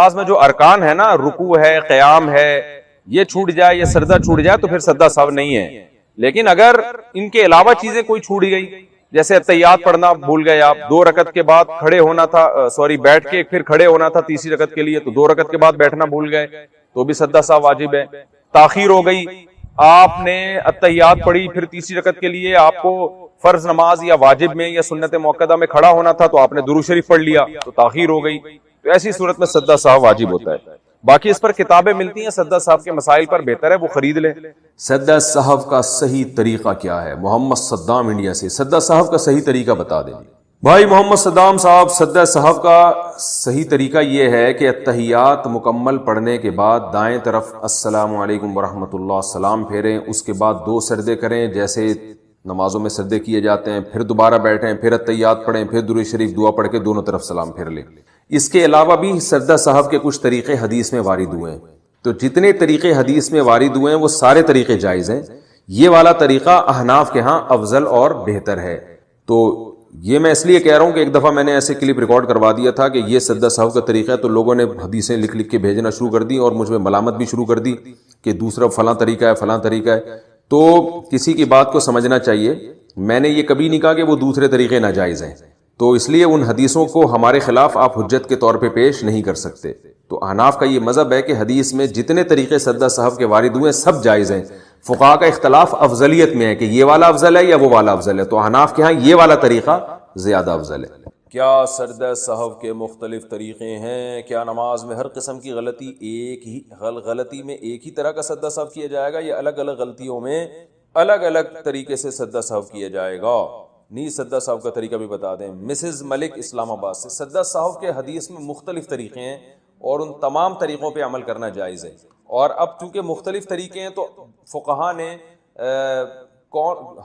نماز میں جو ارکان ہے نا، رکوع ہے، قیام ہے، یہ چھوٹ جائے یا سجدہ چھوٹ جائے تو پھر سجدہ سہو نہیں ہے. لیکن اگر ان کے علاوہ چیزیں کوئی چھوٹ گئی، جیسے اتحیات پڑھنا بھول گئے آپ، 2 رکعت کے بعد کھڑے ہونا تھا، بیٹھ کے پھر کھڑے ہونا تھا تیسری رکعت کے لیے، تو 2 رکعت کے بعد بیٹھنا بھول گئے تو بھی سجدہ سہو واجب ہے. تاخیر ہو گئی، آپ نے اتحیات پڑھی، پھر تیسری رکعت کے لیے آپ کو فرض نماز یا واجب میں یا سنت موقدہ میں کھڑا ہونا تھا تو آپ نے درود شریف پڑھ لیا تو تاخیر ہو گئی، تو ایسی صورت میں سجدہ سہو واجب ہوتا ہے. باقی اس پر کتابیں ملتی ہیں سجدہ سہو کے مسائل پر، بہتر ہے وہ خرید لیں. سجدہ سہو کا صحیح طریقہ کیا ہے؟ محمد صدام انڈیا سے سجدہ سہو کا صحیح طریقہ بتا دیں. بھائی محمد صدام صاحب، سجدہ سہو کا صحیح طریقہ یہ ہے کہ اتحیات مکمل پڑھنے کے بعد دائیں طرف السلام علیکم ورحمۃ اللہ سلام پھیریں، اس کے بعد 2 سجدے کریں جیسے نمازوں میں سجدے کیے جاتے ہیں، پھر دوبارہ بیٹھیں، پھر اتحیات پڑھیں، پھر درود شریف دعا پڑھ کے دونوں طرف سلام پھیر لیں. اس کے علاوہ بھی سجدہ سہو کے کچھ طریقے حدیث میں وارد ہوئے ہیں، تو جتنے طریقے حدیث میں وارد ہوئے ہیں وہ سارے طریقے جائز ہیں. یہ والا طریقہ احناف کے ہاں افضل اور بہتر ہے. تو یہ میں اس لیے کہہ رہا ہوں کہ ایک دفعہ میں نے ایسے کلپ ریکارڈ کروا دیا تھا کہ یہ سجدہ سہو کا طریقہ ہے، تو لوگوں نے حدیثیں لکھ لکھ کے بھیجنا شروع کر دی اور مجھ میں ملامت بھی شروع کر دی کہ دوسرا فلاں طریقہ ہے، فلاں طریقہ ہے. تو کسی کی بات کو سمجھنا چاہیے. میں نے یہ کبھی نہیں کہا کہ وہ دوسرے طریقے ناجائز ہیں، تو اس لیے ان حدیثوں کو ہمارے خلاف آپ حجت کے طور پہ پیش نہیں کر سکتے. تو احناف کا یہ مذہب ہے کہ حدیث میں جتنے طریقے سجدہ سہو کے وارد ہوئے سب جائز ہیں. فقہا کا اختلاف افضلیت میں ہے کہ یہ والا افضل ہے یا وہ والا افضل ہے، تو احناف کے ہاں یہ والا طریقہ زیادہ افضل ہے. کیا سجدہ سہو کے مختلف طریقے ہیں؟ کیا نماز میں ہر قسم کی غلطی میں ایک ہی طرح کا سجدہ سہو کیا جائے گا یا الگ الگ غلطیوں میں الگ الگ طریقے سے سجدہ سہو کیا جائے گا؟ نیز سجدہ سہو کا طریقہ بھی بتا دیں. مسز ملک اسلام آباد سے سجدہ سہو کے حدیث میں مختلف طریقے ہیں اور ان تمام طریقوں پہ عمل کرنا جائز ہے. اور اب چونکہ مختلف طریقے ہیں تو فقہا نے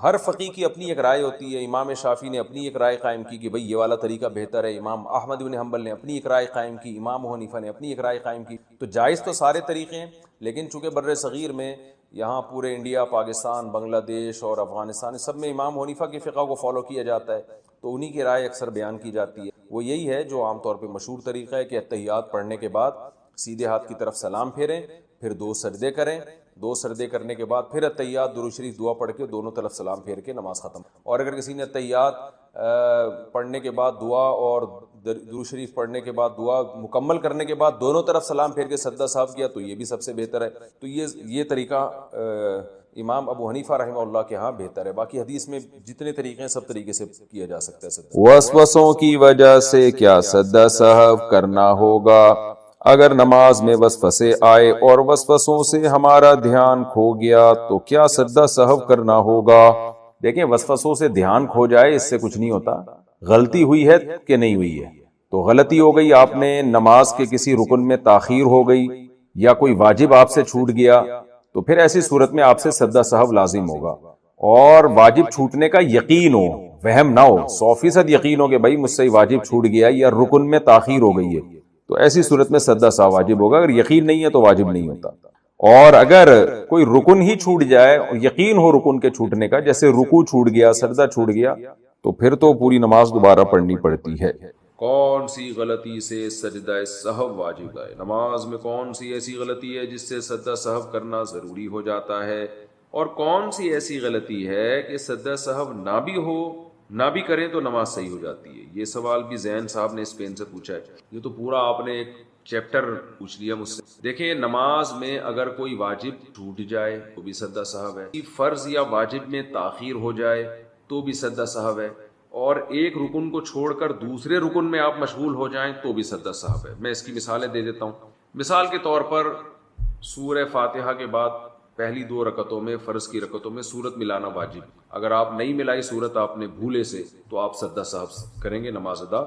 ہر فقی کی اپنی ایک رائے ہوتی ہے. امام شافعی نے اپنی ایک رائے قائم کی کہ بھئی یہ والا طریقہ بہتر ہے، امام احمد بن حنبل نے اپنی ایک رائے قائم کی، امام ابو حنیفہ نے اپنی ایک رائے قائم کی. تو جائز تو سارے طریقے ہیں، لیکن چونکہ بر صغیر میں یہاں پورے انڈیا، پاکستان، بنگلہ دیش اور افغانستان سب میں امام حنیفہ کی فقہ کو فالو کیا جاتا ہے، تو انہی کی رائے اکثر بیان کی جاتی ہے. وہ یہی ہے جو عام طور پہ مشہور طریقہ ہے کہ اتحیات پڑھنے کے بعد سیدھے ہاتھ کی طرف سلام پھیریں، پھر 2 سجدے کریں، 2 سجدے کرنے کے بعد پھر اتحیات درود شریف دعا پڑھ کے دونوں طرف سلام پھیر کے نماز ختم. اور اگر کسی نے اتحیات پڑھنے کے بعد دعا اور درود شریف پڑھنے کے بعد دعا مکمل کرنے کے بعد دونوں طرف سلام پھیر کے سجدہ سہو کیا تو یہ بھی سب سے بہتر ہے. تو یہ طریقہ امام ابو حنیفہ رحمہ اللہ کے ہاں بہتر ہے. باقی حدیث میں جتنے طریقے ہیں سب طریقے سے کیا جا سکتا ہے. وسوسوں کی وجہ سے کیا سجدہ سہو کرنا ہوگا؟ اگر نماز میں وسوسے آئے اور وسوسوں سے ہمارا دھیان کھو گیا تو کیا سجدہ سہو کرنا ہوگا؟ دیکھیں، وسوسوں سے دھیان کھو جائے اس سے کچھ نہیں ہوتا. غلطی ہوئی ہے کہ نہیں ہوئی ہے، تو غلطی ہو گئی، آپ نے نماز کے کسی رکن میں تاخیر ہو گئی یا کوئی واجب آپ سے چھوٹ گیا تو پھر ایسی صورت میں آپ سے سجدہ سہو لازم ہوگا. اور واجب چھوٹنے کا یقین ہو، وہم نہ ہو، 100% یقین ہو کہ بھائی مجھ سے واجب چھوٹ گیا یا رکن میں تاخیر ہو گئی ہے، تو ایسی صورت میں سجدہ سہو واجب ہوگا. اگر یقین نہیں ہے تو واجب نہیں ہوتا. اور اگر کوئی رکن ہی چھوٹ جائے، یقین ہو رکن کے چھوٹنے کا، جیسے رکوع چھوٹ گیا، سجدہ چھوٹ گیا، تو پھر تو پوری نماز دوبارہ پڑھنی پڑتی ہے. کون سی غلطی سے سجدہ سہو واجب ہے؟ نماز میں کون سی ایسی غلطی ہے جس سے سجدہ سہو کرنا ضروری ہو جاتا ہے، اور کون سی ایسی غلطی ہے کہ سجدہ سہو نہ بھی کریں تو نماز صحیح ہو جاتی ہے؟ یہ سوال بھی زین صاحب نے اسپین سے پوچھا ہے. یہ تو پورا آپ نے ایک چیپٹر پوچھ لیا مجھ سے. دیکھیں، نماز میں اگر کوئی واجب چھوٹ جائے تو بھی سجدہ سہو ہے، فرض یا واجب میں تاخیر ہو جائے تو بھی سجدہ سہو ہے، اور ایک رکن کو چھوڑ کر دوسرے رکن میں آپ مشغول ہو جائیں تو بھی سجدہ سہو ہے. میں اس کی مثالیں دے دیتا ہوں. مثال کے طور پر سورہ فاتحہ کے بعد پہلی 2 رکعتوں میں، فرض کی رکعتوں میں سورت ملانا واجب. اگر آپ نہیں ملائی سورت، آپ نے بھولے سے، تو آپ سجدہ سہو کریں گے، نماز ادا.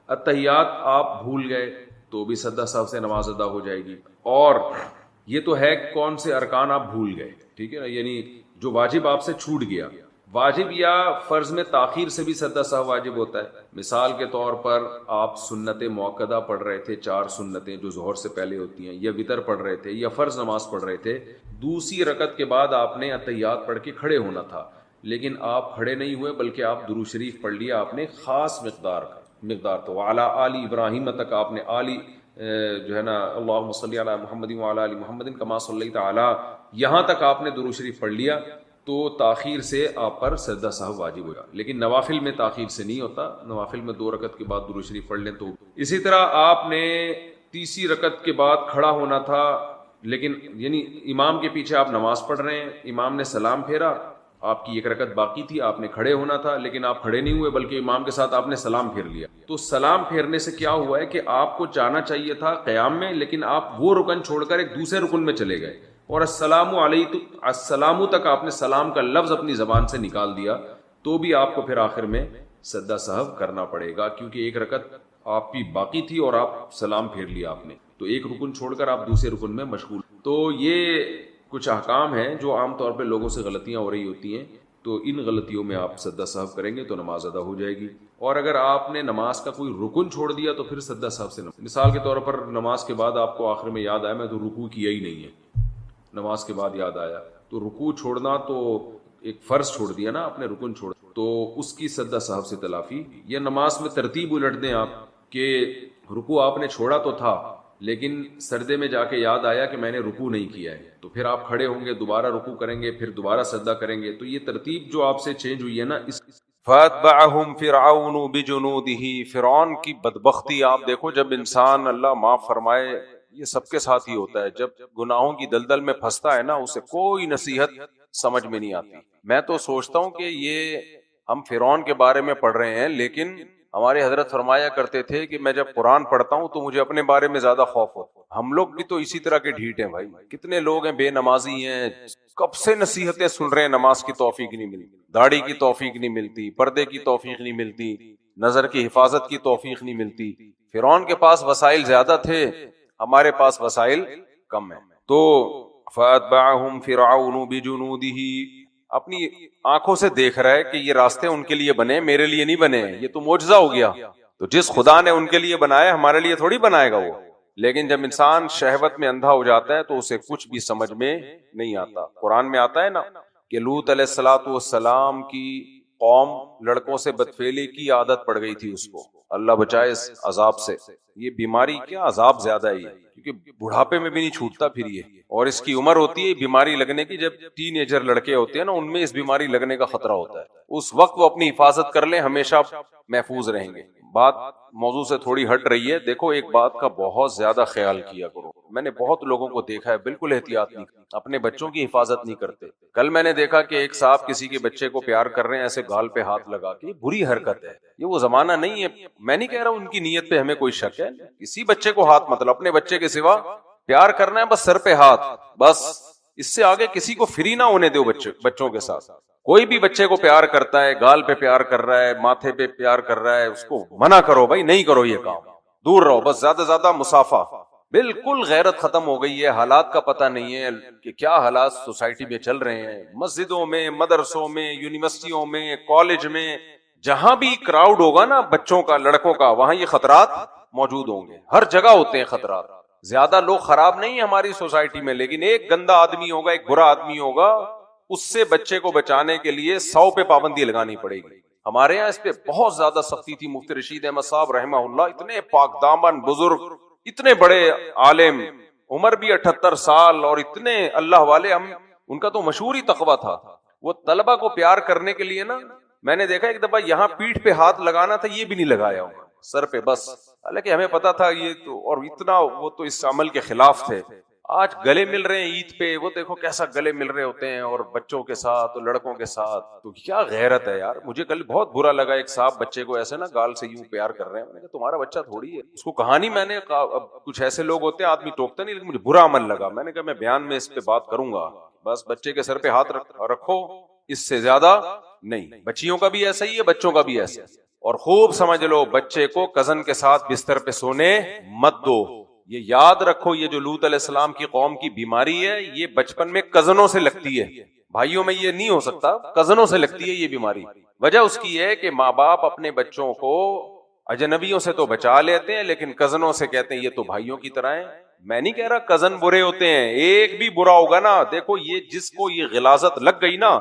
اتحیات آپ بھول گئے تو بھی سجدہ سہو سے نماز ادا ہو جائے گی. اور یہ تو ہے کون سے ارکان آپ بھول گئے، ٹھیک ہے نا، یعنی جو واجب آپ سے چھوٹ گیا. واجب یا فرض میں تاخیر سے بھی سجدہ سہو واجب ہوتا ہے. مثال کے طور پر آپ سنت موقدہ پڑھ رہے تھے، 4 سنتیں جو ظہر سے پہلے ہوتی ہیں، یا وتر پڑھ رہے تھے، یا فرض نماز پڑھ رہے تھے. دوسری رکعت کے بعد آپ نے اتحیات پڑھ کے کھڑے ہونا تھا، لیکن آپ کھڑے نہیں ہوئے بلکہ آپ درود شریف پڑھ لیا. آپ نے خاص مقدار تو وعلی آل ابراہیم تک آپ نے جو ہے نا اللہم صلی علی محمد وعلی آل محمد کما صلیت علی، یہاں تک آپ نے درود شریف پڑھ لیا تو تاخیر سے آپ پر سجدہ سہو واجب ہوگا. لیکن نوافل میں تاخیر سے نہیں ہوتا، نوافل میں 2 رکعت کے بعد درود شریف پڑھ لیں تو. اسی طرح آپ نے تیسری رکعت کے بعد کھڑا ہونا تھا، لیکن یعنی امام کے پیچھے آپ نماز پڑھ رہے ہیں، امام نے سلام پھیرا، آپ کی 1 رکعت باقی تھی، آپ نے کھڑے ہونا تھا لیکن آپ کھڑے نہیں ہوئے بلکہ امام کے ساتھ آپ نے سلام پھیر لیا. تو سلام پھیرنے سے کیا ہوا ہے کہ آپ کو جانا چاہیے تھا قیام میں، لیکن آپ وہ رکن چھوڑ کر ایک دوسرے رکن میں چلے گئے، اور السلام علیکم السلام تک آپ نے سلام کا لفظ اپنی زبان سے نکال دیا، تو بھی آپ کو پھر آخر میں سجدہ سہو کرنا پڑے گا، کیونکہ 1 رکعت آپ کی باقی تھی اور آپ سلام پھیر لیا آپ نے، تو ایک رکن چھوڑ کر آپ دوسرے رکن میں مشغول. تو یہ کچھ احکام ہیں جو عام طور پہ لوگوں سے غلطیاں ہو رہی ہوتی ہیں، تو ان غلطیوں میں آپ سجدہ سہو کریں گے تو نماز ادا ہو جائے گی. اور اگر آپ نے نماز کا کوئی رکن چھوڑ دیا تو پھر سجدہ سہو سے مثال کے طور پر نماز کے بعد آپ کو آخر میں یاد آیا میں تو رکوع کیا ہی نہیں ہے، نماز کے بعد یاد آیا تو رکوع چھوڑنا تو ایک فرض چھوڑ دیا نا آپ نے، رکن چھوڑ، تو اس کی سجدہ سہو سے تلافی. یا نماز میں ترتیب الٹ دیں آپ کہ رکوع آپ نے چھوڑا تو تھا لیکن سجدے میں جا کے یاد آیا کہ میں نے رکوع نہیں کیا ہے، تو پھر آپ کھڑے ہوں گے، دوبارہ رکوع کریں گے، پھر دوبارہ سجدہ کریں گے. تو یہ ترتیب جو آپ سے چینج ہوئی ہے نا، اس فَأَتْبَعَهُمْ فِرْعَوْنُ بِجُنُودِهِ، فرعون کی بدبختی آپ دیکھو. جب انسان اللہ معاف فرمائے، یہ سب کے ساتھ ہی ہوتا ہے، جب گناہوں کی دلدل میں پھنستا ہے نا، اسے کوئی نصیحت سمجھ میں نہیں آتی. میں تو سوچتا ہوں کہ یہ ہم فرعون کے بارے میں پڑھ رہے ہیں، لیکن ہمارے حضرت فرمایا کرتے تھے کہ میں جب قرآن پڑھتا ہوں تو مجھے اپنے بارے میں زیادہ خوف ہوتا ہے. ہم لوگ بھی تو اسی طرح کے ڈھیٹ ہیں بھائی. کتنے لوگ ہیں بے نمازی ہیں، کب سے نصیحتیں سن رہے ہیں، نماز کی توفیق نہیں ملتی، داڑھی کی توفیق نہیں ملتی، پردے کی توفیق نہیں ملتی، نظر کی حفاظت کی توفیق نہیں ملتی. فرعون کے پاس وسائل زیادہ تھے، ہمارے پاس وسائل کم ہیں. تو فَأَتْبَعَهُمْ فِرْعَوْنُ بِجُنُودِهِ، اپنی آنکھوں سے دیکھ رہا ہے کہ یہ راستے ان کے لیے بنے، میرے لیے نہیں بنے، یہ تو معجزہ ہو گیا. تو جس خدا نے ان کے لیے بنایا ہمارے لیے تھوڑی بنائے گا وہ. لیکن جب انسان شہوت میں اندھا ہو جاتا ہے تو اسے کچھ بھی سمجھ میں نہیں آتا. قرآن میں آتا ہے نا کہ لوط علیہ السلام کی قوم لڑکوں سے بدفعلی کی عادت پڑ گئی تھی اس کو، اللہ بچائے اس عذاب سے. یہ بیماری کیا عذاب زیادہ ہے، کیونکہ بڑھاپے میں بھی نہیں چھوٹتا پھر یہ، اور اس کی عمر ہوتی ہے بیماری لگنے کی جب ٹین ایجر لڑکے ہوتے ہیں نا، ان میں اس بیماری لگنے کا خطرہ ہوتا ہے. اس وقت وہ اپنی حفاظت کر لیں، ہمیشہ محفوظ رہیں گے. بات موضوع سے تھوڑی ہٹ رہی ہے. دیکھو ایک بات کا بہت زیادہ خیال کیا کرو. میں نے بہت لوگوں کو دیکھا ہے بالکل احتیاط نہیں، اپنے بچوں کی حفاظت نہیں کرتے. کل میں نے دیکھا کہ ایک صاحب کسی کے بچے کو پیار کر رہے ہیں ایسے گال پہ ہاتھ لگا کے. یہ بری حرکت ہے، یہ وہ زمانہ نہیں ہے. میں نہیں کہہ رہا ان کی نیت پہ ہمیں کوئی شک ہے، کسی بچے کو ہاتھ مت، اپنے بچے کے سوا پیار کرنا ہے بس سر پہ ہاتھ، بس اس سے آگے کسی کو فری نہ ہونے دو. بچوں کے ساتھ کوئی بھی بچے کو پیار کرتا ہے، گال پہ پیار کر رہا ہے، ماتھے پہ پیار کر رہا ہے، اس کو منع کرو بھائی، نہیں کرو یہ کام، دور رہو بس. زیادہ زیادہ مسافہ، بالکل غیرت ختم ہو گئی ہے. حالات کا پتہ نہیں ہے کہ کیا حالات سوسائٹی میں چل رہے ہیں، مسجدوں میں، مدرسوں میں، یونیورسٹیوں میں، کالج میں، جہاں بھی کراؤڈ ہوگا نا بچوں کا، لڑکوں کا، وہاں یہ خطرات موجود ہوں گے. ہر جگہ ہوتے ہیں خطرات. زیادہ لوگ خراب نہیں ہیں ہماری سوسائٹی میں، لیکن ایک گندا آدمی ہوگا، ایک برا آدمی ہوگا، اس سے بچے کو بچانے کے لیے 100 پہ پابندی لگانی پڑے گی. ہمارے ہاں اس پہ بہت زیادہ سختی تھی. مفتی رشید احمد صاحب رحمہ اللہ، اتنے پاک دامن بزرگ، اتنے بڑے عالم، عمر بھی 78 سال، اور اتنے اللہ والے. ہم ان کا تو مشہور ہی تقویٰ تھا. وہ طلبہ کو پیار کرنے کے لیے نا، میں نے دیکھا ایک دفعہ یہاں پیٹھ پہ ہاتھ لگانا تھا، یہ بھی نہیں لگایا ہوگا، سر پہ بس. حالانکہ ہمیں پتا تھا یہ تو، اور اتنا وہ تو اس عمل کے خلاف تھے. آج گلے مل رہے ہیں عید پہ، وہ دیکھو کیسا گلے مل رہے ہوتے ہیں، اور بچوں کے ساتھ اور لڑکوں کے ساتھ. تو کیا غیرت ہے یار. مجھے کل بہت برا لگا، ایک صاحب بچے کو ایسے نا گال سے یوں پیار کر رہے ہیں. میں نے کہا تمہارا بچہ تھوڑی ہے. اس کو کہانی میں نے اب کچھ ایسے لوگ ہوتے ہیں آدمی ٹوکتا نہیں، لیکن مجھے برا عمل لگا. میں نے کہا میں بیان میں اس پہ بات کروں گا، بس بچے کے سر پہ ہاتھ رکھو، اس سے زیادہ نہیں. بچیوں کا بھی ایسا ہی ہے، بچوں کا بھی ایسا ہے. اور خوب سمجھ لو، بچے کو کزن کے ساتھ بستر پہ سونے مت دو. یہ یاد رکھو، یہ جو لوط علیہ السلام کی قوم کی بیماری ہے، یہ بچپن میں کزنوں سے لگتی ہے. بھائیوں میں یہ نہیں ہو سکتا، کزنوں سے لگتی ہے یہ بیماری. وجہ اس کی ہے کہ ماں باپ اپنے بچوں کو اجنبیوں سے تو بچا لیتے ہیں، لیکن کزنوں سے کہتے ہیں یہ تو بھائیوں کی طرح ہیں. میں نہیں کہہ رہا کزن برے ہوتے ہیں، ایک بھی برا ہوگا نا. دیکھو یہ جس کو یہ غلاظت لگ گئی نا،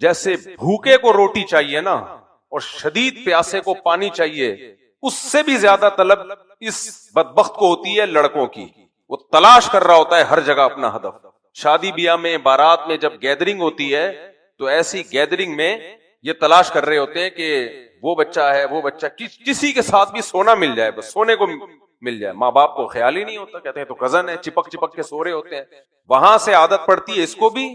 جیسے بھوکے کو روٹی چاہیے نا، اور شدید پیاسے کو پانی چاہیے، اس سے بھی زیادہ طلب اس بدبخت کو ہوتی ہے لڑکوں کی. وہ تلاش کر رہا ہوتا ہے ہر جگہ اپنا ہدف. شادی بیاہ میں، بارات میں جب گیدرنگ ہوتی ہے تو ایسی گیدرنگ میں یہ تلاش کر رہے ہوتے ہیں کہ وہ بچہ ہے، وہ بچہ، کسی کے ساتھ بھی سونا مل جائے، بس سونے کو مل جائے. ماں باپ کو خیال ہی نہیں ہوتا، کہتے ہیں تو کزن ہے، چپک چپک کے سو رہے ہوتے ہیں. وہاں سے عادت پڑتی ہے اس کو بھی،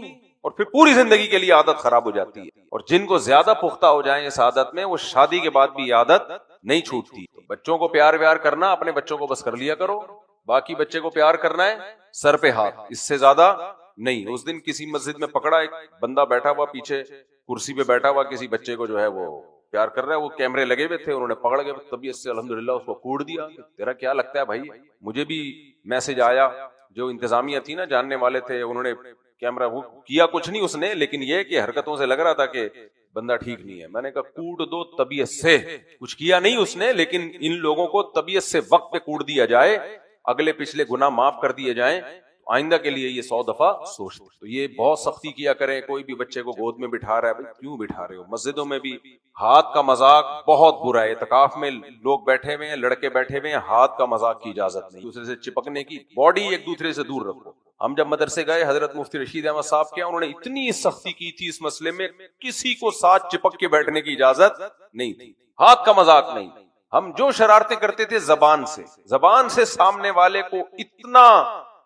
اور پھر پوری زندگی کے لیے عادت خراب ہو جاتی ہے. اور جن کو زیادہ پختہ ہو جائیں اس عادت میں، وہ شادی کے بعد بھی عادت نہیں چھوٹتی. تو بچوں کو پیار ویار کرنا، اپنے بچوں کو بس کر لیا کرو. باقی بچے کو پیار کرنا ہے سر پہ ہاتھ، اس سے زیادہ نہیں. اس دن کسی مسجد میں پکڑا، ایک بندہ بیٹھا ہوا پیچھے کرسی پہ بیٹھا ہوا، کسی بچے کو جو ہے وہ پیار کر رہا ہے. وہ کیمرے لگے ہوئے تھے، انہوں نے پکڑ کے طبیعت سے الحمدللہ اس کو کوڑ دیا. تیرا کیا لگتا ہے بھائی؟ مجھے بھی میسج آیا، جو انتظامیہ تھی نا، جاننے والے تھے، انہوں نے کیمرہ، وہ کیا کچھ نہیں اس نے، لیکن یہ کہ حرکتوں سے لگ رہا تھا کہ بندہ ٹھیک نہیں ہے. میں نے کہا کوڑ دو طبیعت سے، کچھ کیا نہیں اس نے، لیکن ان لوگوں کو طبیعت سے وقت پہ کوڑ دیا جائے، اگلے پچھلے گناہ معاف کر دیے جائیں، آئندہ کے لیے یہ 100 دفعہ سوچتے. تو یہ بہت سختی کیا کریں. کوئی بھی بچے کو گود میں بٹھا رہا ہے، بھائی کیوں بٹھا رہے ہو؟ مسجدوں میں بھی ہاتھ کا مذاق بہت برا ہے. اعتکاف میں لوگ بیٹھے ہوئے ہیں، لڑکے بیٹھے ہوئے ہیں، ہاتھ کا مذاق کی اجازت نہیں. دوسرے سے چپکنے کی، باڈی ایک دوسرے سے دور رکھو. ہم جب مدرسے گئے، حضرت مفتی رشید احمد صاحب کے، انہوں نے اتنی سختی کی تھی اس مسئلے میں، کسی کو ساتھ چپک کے بیٹھنے کی اجازت نہیں تھی. ہاتھ کا مذاق نہیں. ہم جو شرارتیں کرتے تھے زبان سے سامنے والے کو اتنا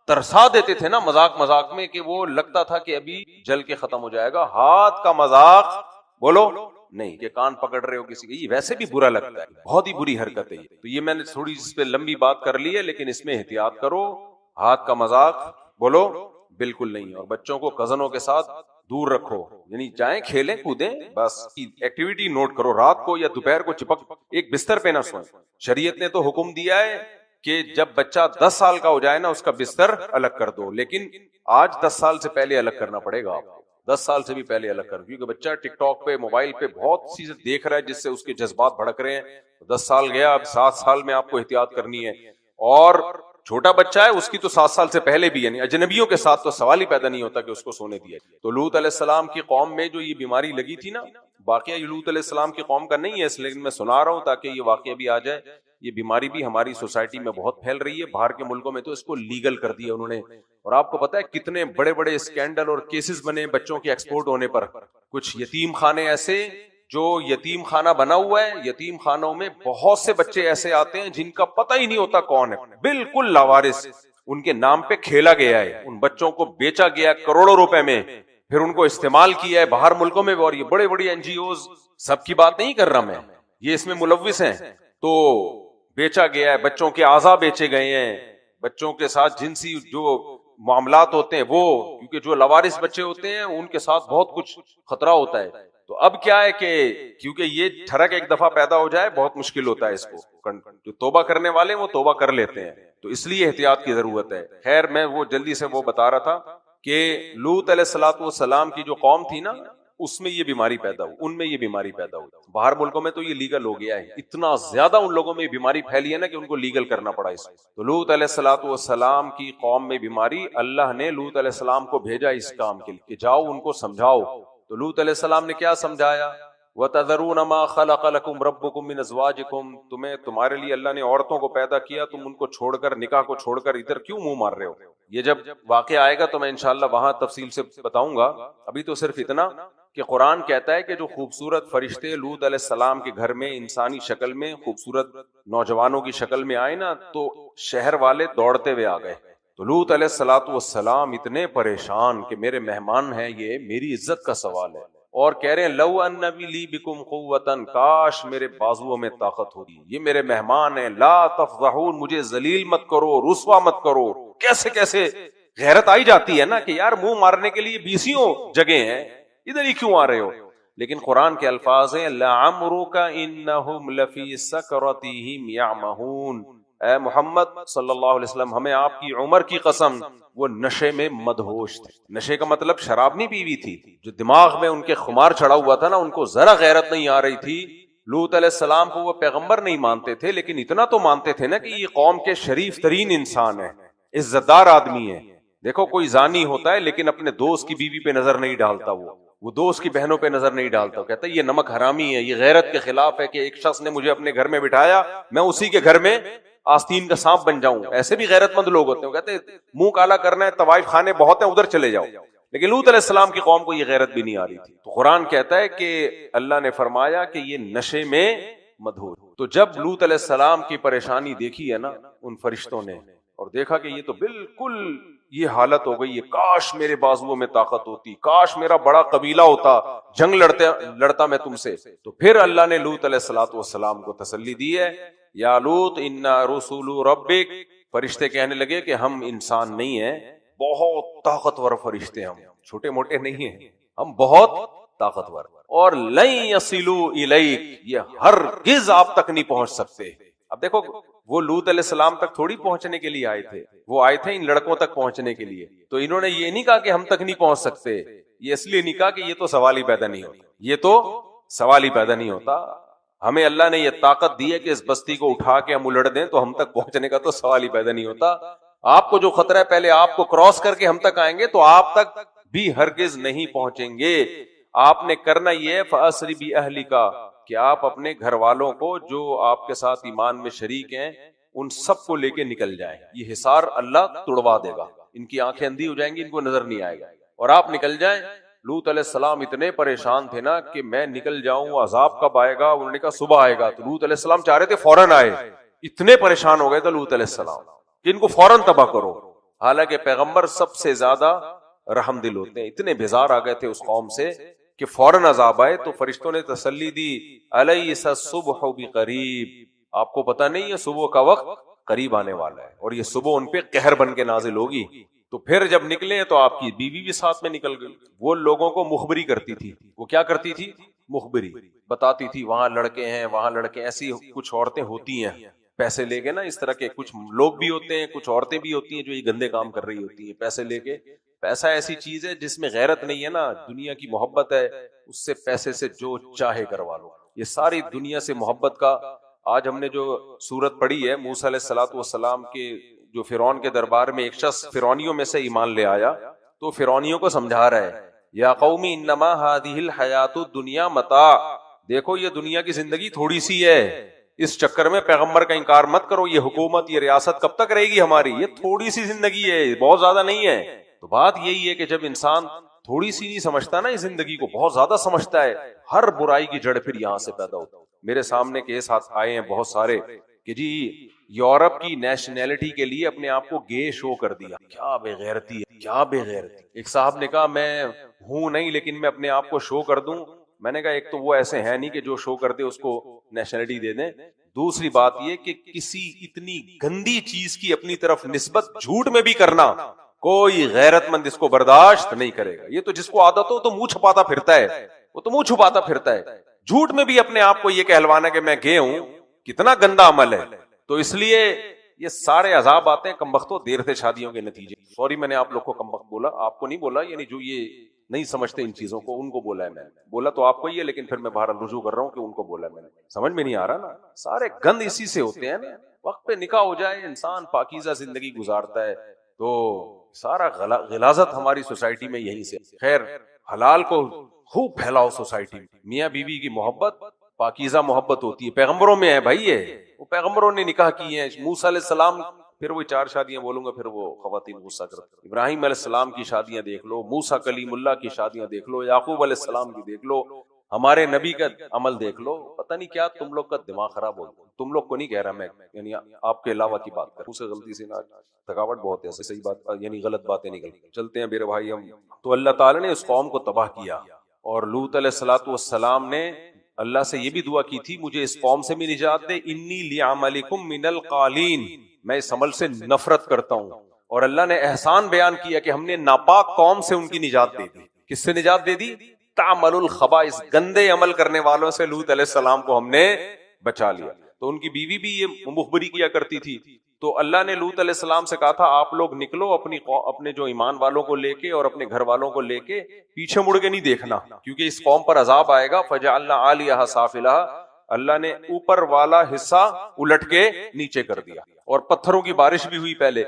ترسا دیتے تھے نا مذاق میں، کہ وہ لگتا تھا کہ ابھی جل کے ختم ہو جائے گا. ہاتھ کا مذاق بولو نہیں، کہ کان پکڑ رہے ہو کسی کے، یہ ویسے بھی برا لگتا ہے، بہت ہی بری حرکت ہے. تو یہ میں نے تھوڑی اس پہ لمبی بات کر لی ہے، لیکن اس میں احتیاط کرو. ہاتھ کا مذاق بولو بالکل نہیں. اور بچوں کو کزنوں کے ساتھ دور رکھو، یعنی جائیں کھیلیں کودیں، بس ایکٹیویٹی نوٹ کرو. رات کو یا دوپہر کو چپک ایک بستر پہ نہ سوئیں. شریعت نے تو حکم دیا ہے کہ جب بچہ 10 سال کا ہو جائے نا، اس کا بستر الگ کر دو، لیکن آج 10 سال سے پہلے الگ کرنا پڑے گا آپ کو. 10 سال سے بھی پہلے الگ کر، کیونکہ بچہ ٹک ٹاک پہ، موبائل پہ بہت چیزیں دیکھ رہا ہے جس سے اس کے جذبات بھڑک رہے ہیں. 10 سال گیا، اب 7 سال میں آپ کو احتیاط کرنی ہے. اور چھوٹا بچہ ہے، اس کی تو 7 سال سے پہلے بھی، یعنی اجنبیوں کے ساتھ تو سوال ہی پیدا نہیں ہوتا کہ اس کو سونے دیا. تو لوط علیہ السلام کی قوم میں جو یہ بیماری لگی تھی نا، واقعہ یہ لوط علیہ السلام کی قوم کا نہیں ہے، اس لیکن میں سنا رہا ہوں تاکہ یہ واقعہ بھی آ جائے. یہ بیماری بھی ہماری سوسائٹی میں بہت پھیل رہی ہے. باہر کے ملکوں میں تو اس کو لیگل کر دیا انہوں نے. اور آپ کو پتا ہے کتنے بڑے بڑے اسکینڈل اور کیسز بنے بچوں کے ایکسپورٹ ہونے پر. کچھ یتیم خانے ایسے جو یتیم خانہ بنا ہوا ہے، یتیم خانوں میں بہت سے بچے ایسے آتے ہیں جن کا پتہ ہی نہیں ہوتا کون ہے، بالکل لاوارث، ان کے نام پہ کھیلا گیا ہے، ان بچوں کو بیچا گیا کروڑوں روپے میں، پھر ان کو استعمال کیا ہے باہر ملکوں میں. اور یہ بڑے بڑی NGOs، سب کی بات نہیں کر رہا میں، یہ اس میں ملوث ہیں. تو بیچا گیا ہے، بچوں کے اعضاء بیچے گئے ہیں، بچوں کے ساتھ جنسی جو معاملات ہوتے ہیں وہ، کیونکہ جو لاوارث بچے ہوتے ہیں ان کے ساتھ بہت کچھ خطرہ ہوتا ہے. تو اب کیا ہے کہ کیونکہ یہ ٹھڑک ایک دفعہ پیدا ہو جائے بہت مشکل ہوتا ہے اس کو. جو توبہ کرنے والے وہ توبہ کر لیتے ہیں، تو اس لیے احتیاط کی ضرورت ہے. خیر میں وہ جلدی سے وہ بتا رہا تھا کہ لوط علیہ السلام کی جو قوم تھی نا، اس میں یہ بیماری پیدا ہوئی، ان میں یہ بیماری پیدا ہوئی. باہر ملکوں میں تو یہ لیگل ہو گیا ہے، اتنا زیادہ ان لوگوں میں یہ بیماری پھیلی ہے نا کہ ان کو لیگل کرنا پڑا اس. تو لوط علیہ السلام کی قوم میں بیماری، اللہ نے لوط علیہ السلام کو بھیجا اس کام کے لیے کہ جاؤ ان کو سمجھاؤ. تو لوط علیہ السلام نے کیا سمجھایا؟ وَتَذَرُونَ مَا خَلَقَ لَكُمْ رَبُّكُمْ مِنْ أَزْوَاجِكُمْ، تمہارے لیے اللہ نے عورتوں کو پیدا کیا، تم ان کو چھوڑ کر، نکاح کو چھوڑ کر ادھر کیوں منہ مار رہے ہو؟ یہ جب واقعہ آئے گا تو میں انشاءاللہ وہاں تفصیل سے بتاؤں گا. ابھی تو صرف اتنا کہ قرآن کہتا ہے کہ جو خوبصورت فرشتے لوط علیہ السلام کے گھر میں انسانی شکل میں، خوبصورت نوجوانوں کی شکل میں آئے نا، تو شہر والے دوڑتے ہوئے آ گئے. تو لوط علیہ السلام اتنے پریشان کہ میرے مہمان ہیں، یہ میری عزت کا سوال ہے، اور کہہ رہے ہیں لو ان لی بکم قوتن، کاش میرے بازوؤں میں طاقت ہوتی، یہ میرے مہمان ہیں، لا تفضحون، مجھے ذلیل مت کرو، رسوا مت کرو. کیسے کیسے غیرت آئی جاتی ہے نا کہ یار منہ مارنے کے لیے 20 جگہ ہیں، ادھر ہی کیوں آ رہے ہو؟ لیکن قرآن کے الفاظ ہیں لعمرک انہم لفی سکرتہم یعمہون. اے محمد صلی اللہ علیہ وسلم، ہمیں آپ کی عمر کی قسم، وہ نشے میں مدہوش تھے. نشے کا مطلب شراب نہیں پی ہوئی تھی، جو دماغ میں ان کے خمار چڑھا ہوا تھا نا، ان کو ذرا غیرت نہیں آ رہی تھی. لوط علیہ السلام کو وہ پیغمبر نہیں مانتے تھے، لیکن اتنا تو مانتے تھے نا کہ یہ قوم کے شریف ترین انسان ہے، عزت دار آدمی ہے. دیکھو کوئی زانی ہوتا ہے لیکن اپنے دوست کی بیوی پہ نظر نہیں ڈالتا، وہ دوست کی بہنوں پہ نظر نہیں ڈالتا، کہتا ہے یہ نمک حرامی ہے، یہ غیرت کے خلاف ہے کہ ایک شخص نے مجھے اپنے گھر میں بٹھایا، میں اسی کے گھر میں آستین کا سانپ بن جاؤں. ایسے بھی غیرت مند لوگ ہوتے ہیں، کہتے ہیں منہ کالا کرنا ہے، طوائف خانے بہت ہیں، ادھر چلے جاؤ. لیکن لوط علیہ السلام کی قوم کو یہ غیرت بھی نہیں آ رہی تھی. تو قرآن کہتا ہے کہ اللہ نے فرمایا کہ یہ نشے میں مدہوش. تو جب لوط علیہ السلام کی پریشانی دیکھی ہے نا ان فرشتوں نے، اور دیکھا کہ یہ تو بالکل یہ حالت ہو گئی ہے، کاش میرے بازوؤں میں طاقت ہوتی، کاش میرا بڑا قبیلہ ہوتا، جنگ لڑتا میں تم سے. تو پھر اللہ نے لوط علیہ السلام کو تسلی دی ہے، یا لوط انا رسول ربک. فرشتے کہنے لگے کہ ہم انسان نہیں ہیں، بہت طاقتور فرشتے، ہم چھوٹے موٹے نہیں ہیں، ہم بہت طاقتور، اور لن یصلوا الیک، یہ ہرگز آپ تک نہیں پہنچ سکتے. اب دیکھو وہ لوط علیہ السلام تک تھوڑی پہنچنے کے لیے آئے تھے، وہ آئے تھے ان لڑکوں تک پہنچنے کے لیے. تو انہوں نے یہ نہیں کہا کہ ہم تک نہیں پہنچ سکتے، یہ اس لیے نہیں کہا کہ یہ تو سوال ہی پیدا نہیں ہوتا، یہ تو سوال ہی پیدا نہیں ہوتا. ہمیں اللہ نے یہ طاقت دی ہے کہ اس بستی کو اٹھا کے ہم الٹ دیں، تو ہم تک پہنچنے کا تو سوال ہی پیدا نہیں ہوتا. آپ کو جو خطرہ ہے پہلے آپ کو کراس کر کے ہم تک آئیں گے، تو آپ تک بھی ہرگز نہیں پہنچیں گے. آپ نے کرنا یہ ہے فَأَسْرِ بِأَهْلِكَ، کہ آپ اپنے گھر والوں کو جو آپ کے ساتھ ایمان میں شریک ہیں ان سب کو لے کے نکل جائیں. یہ حصار اللہ توڑوا دے گا، ان کی آنکھیں اندھی ہو جائیں گی، ان کو نظر نہیں آئے گا، اور آپ نکل جائیں. لوط علیہ السلام اتنے پریشان تھے نا کہ میں نکل جاؤں، عذاب کب آئے گا؟ انہوں نے کہا صبح آئے گا. تو لوط علیہ السلام چاہ رہے تھے فوراً آئے، اتنے پریشان ہو گئے تھے لوط علیہ السلام کہ ان کو فوراً تباہ کرو. حالانکہ پیغمبر سب سے زیادہ رحم دل ہوتے ہیں. اتنے بیزار آ گئے تھے اس قوم سے کہ فوراً عذاب آئے. تو فرشتوں نے تسلی دی، الیس الصبح بقریب، آپ کو پتہ نہیں ہے صبح کا وقت قریب آنے والا ہے، اور یہ صبح ان پہ قہر بن کے نازل ہوگی. تو پھر جب نکلے تو آپ کی بیوی بھی ساتھ میں نکل گئی. وہ لوگوں کو مخبری کرتی تھی. وہ کیا کرتی تھی؟ مخبری بتاتی تھی، وہاں لڑکے ہیں، وہاں لڑکے. ایسی کچھ عورتیں ہوتی ہیں پیسے لے کے نا، اس طرح کے کچھ لوگ بھی ہوتے ہیں، کچھ عورتیں بھی ہوتی ہیں جو یہ گندے کام کر رہی ہوتی ہیں پیسے لے کے. پیسہ ایسی چیز ہے جس میں غیرت نہیں ہے نا، دنیا کی محبت ہے، اس سے پیسے سے جو چاہے کروا لو. یہ ساری دنیا سے محبت کا، آج ہم نے جو سورت پڑھی ہے موسیٰ علیہ السلام کے جو فرعون کے دربار میں ایک شخص فرعونیوں میں سے ایمان لے آیا، تو فرعونیوں کو سمجھا رہا ہے، یا قومی انما هذه الحیات الدنیا متاع، دیکھو یہ دنیا کی زندگی تھوڑی سی ہے، اس چکر میں پیغمبر کا انکار مت کرو. یہ حکومت، یہ ریاست کب تک رہے گی ہماری؟ یہ تھوڑی سی زندگی ہے، بہت زیادہ نہیں ہے. تو بات یہی ہے کہ جب انسان تھوڑی سی نہیں سمجھتا نا اس زندگی کو، بہت زیادہ سمجھتا ہے، ہر برائی کی جڑ پھر یہاں سے پیدا ہوتا ہے. میرے سامنے کیس آئے ہیں بہت سارے کہ جی یورپ کی نیشنلٹی کے لیے اپنے آپ کو گے شو کر دیا. کیا بے غیرتی ہے، کیا بے غیرتی. ایک صاحب نے کہا میں ہوں نہیں لیکن میں اپنے آپ کو شو کر دوں. میں نے کہا ایک تو وہ ایسے ہیں نہیں کہ جو شو کر دے اس کو نیشنلٹی دے دیں. دوسری بات یہ کہ کسی اتنی گندی چیز کی اپنی طرف نسبت جھوٹ میں بھی کرنا، کوئی غیرت مند اس کو برداشت نہیں کرے گا. یہ تو جس کو عادت ہو تو منہ چھپاتا پھرتا ہے، وہ تو منہ چھپاتا پھرتا ہے. جھوٹ میں بھی اپنے آپ کو یہ کہلوانا کہ میں گے ہوں، کتنا گندا عمل ہے. تو اس لیے یہ سارے عذاب آتے ہیں کمبختوں دیر سے شادیوں کے نتیجے. سوری میں نے آپ لوگ کو کمبخت بولا، آپ کو نہیں بولا، یعنی جو یہ نہیں سمجھتے ان چیزوں کو ان کو بولا ہے. میں بولا تو آپ کو ہی ہے، لیکن پھر میں بہرحال رجوع کر رہا ہوں کہ ان کو بولا ہے میں نے. سمجھ میں نہیں آ رہا نا، سارے گند اسی سے ہوتے ہیں نا. وقت پہ نکاح ہو جائے، انسان پاکیزہ زندگی گزارتا ہے، تو سارا غلاظت ہماری سوسائٹی میں یہیں سے. خیر حلال کو خوب پھیلاؤ سوسائٹی میں. میاں بیوی کی محبت پاکیزہ محبت ہوتی ہے، پیغمبروں میں ہے بھائی. وہ پیغمبروں نے نکاح کیے ہیں. موسیٰ علیہ السلام، پھر وہ 4 شادیاں بولوں گا پھر وہ خواتین غصہ کرتے. ابراہیم علیہ السلام کی شادیاں دیکھ لو، موسیٰ کلیم اللہ کی شادیاں دیکھ لو، یعقوب علیہ السلام کی دیکھ لو، ہمارے نبی کا عمل دیکھ لو. پتہ نہیں کیا تم لوگ کا دماغ خراب ہو. تم لوگ کو نہیں کہہ رہا میں، یعنی آپ کے علاوہ کی بات کر اسے غلطی سے نہ، تھکاوٹ بہت ہے، صحیح بات یعنی غلط باتیں نکل چلتے ہیں میرے بھائی ہم. تو اللہ تعالیٰ نے اس قوم کو تباہ کیا، اور لوط علیہ السلام نے اللہ سے یہ بھی دعا کی تھی مجھے اس قوم سے بھی نجات دے. انی لعملکم من القالین، میں اس عمل سے نفرت کرتا ہوں. اور اللہ نے احسان بیان کیا کہ ہم نے ناپاک قوم سے ان کی نجات دے دی. کس سے نجات دے دی؟ تعمل الخبائث، گندے عمل کرنے والوں سے لوط علیہ السلام کو ہم نے بچا لیا. تو ان کی بیوی بھی یہ مخبری کیا کرتی تھی. تو اللہ نے لوط علیہ السلام سے کہا تھا آپ لوگ نکلو اپنے جو ایمان والوں کو لے کے اور اپنے گھر والوں کو لے کے، پیچھے مڑ کے نہیں دیکھنا کیونکہ اس قوم پر عذاب آئے گا. فجعلنا عالیہا سافلہا، اللہ نے اوپر والا حصہ الٹ کے نیچے کر دیا، اور پتھروں کی بارش بھی ہوئی پہلے.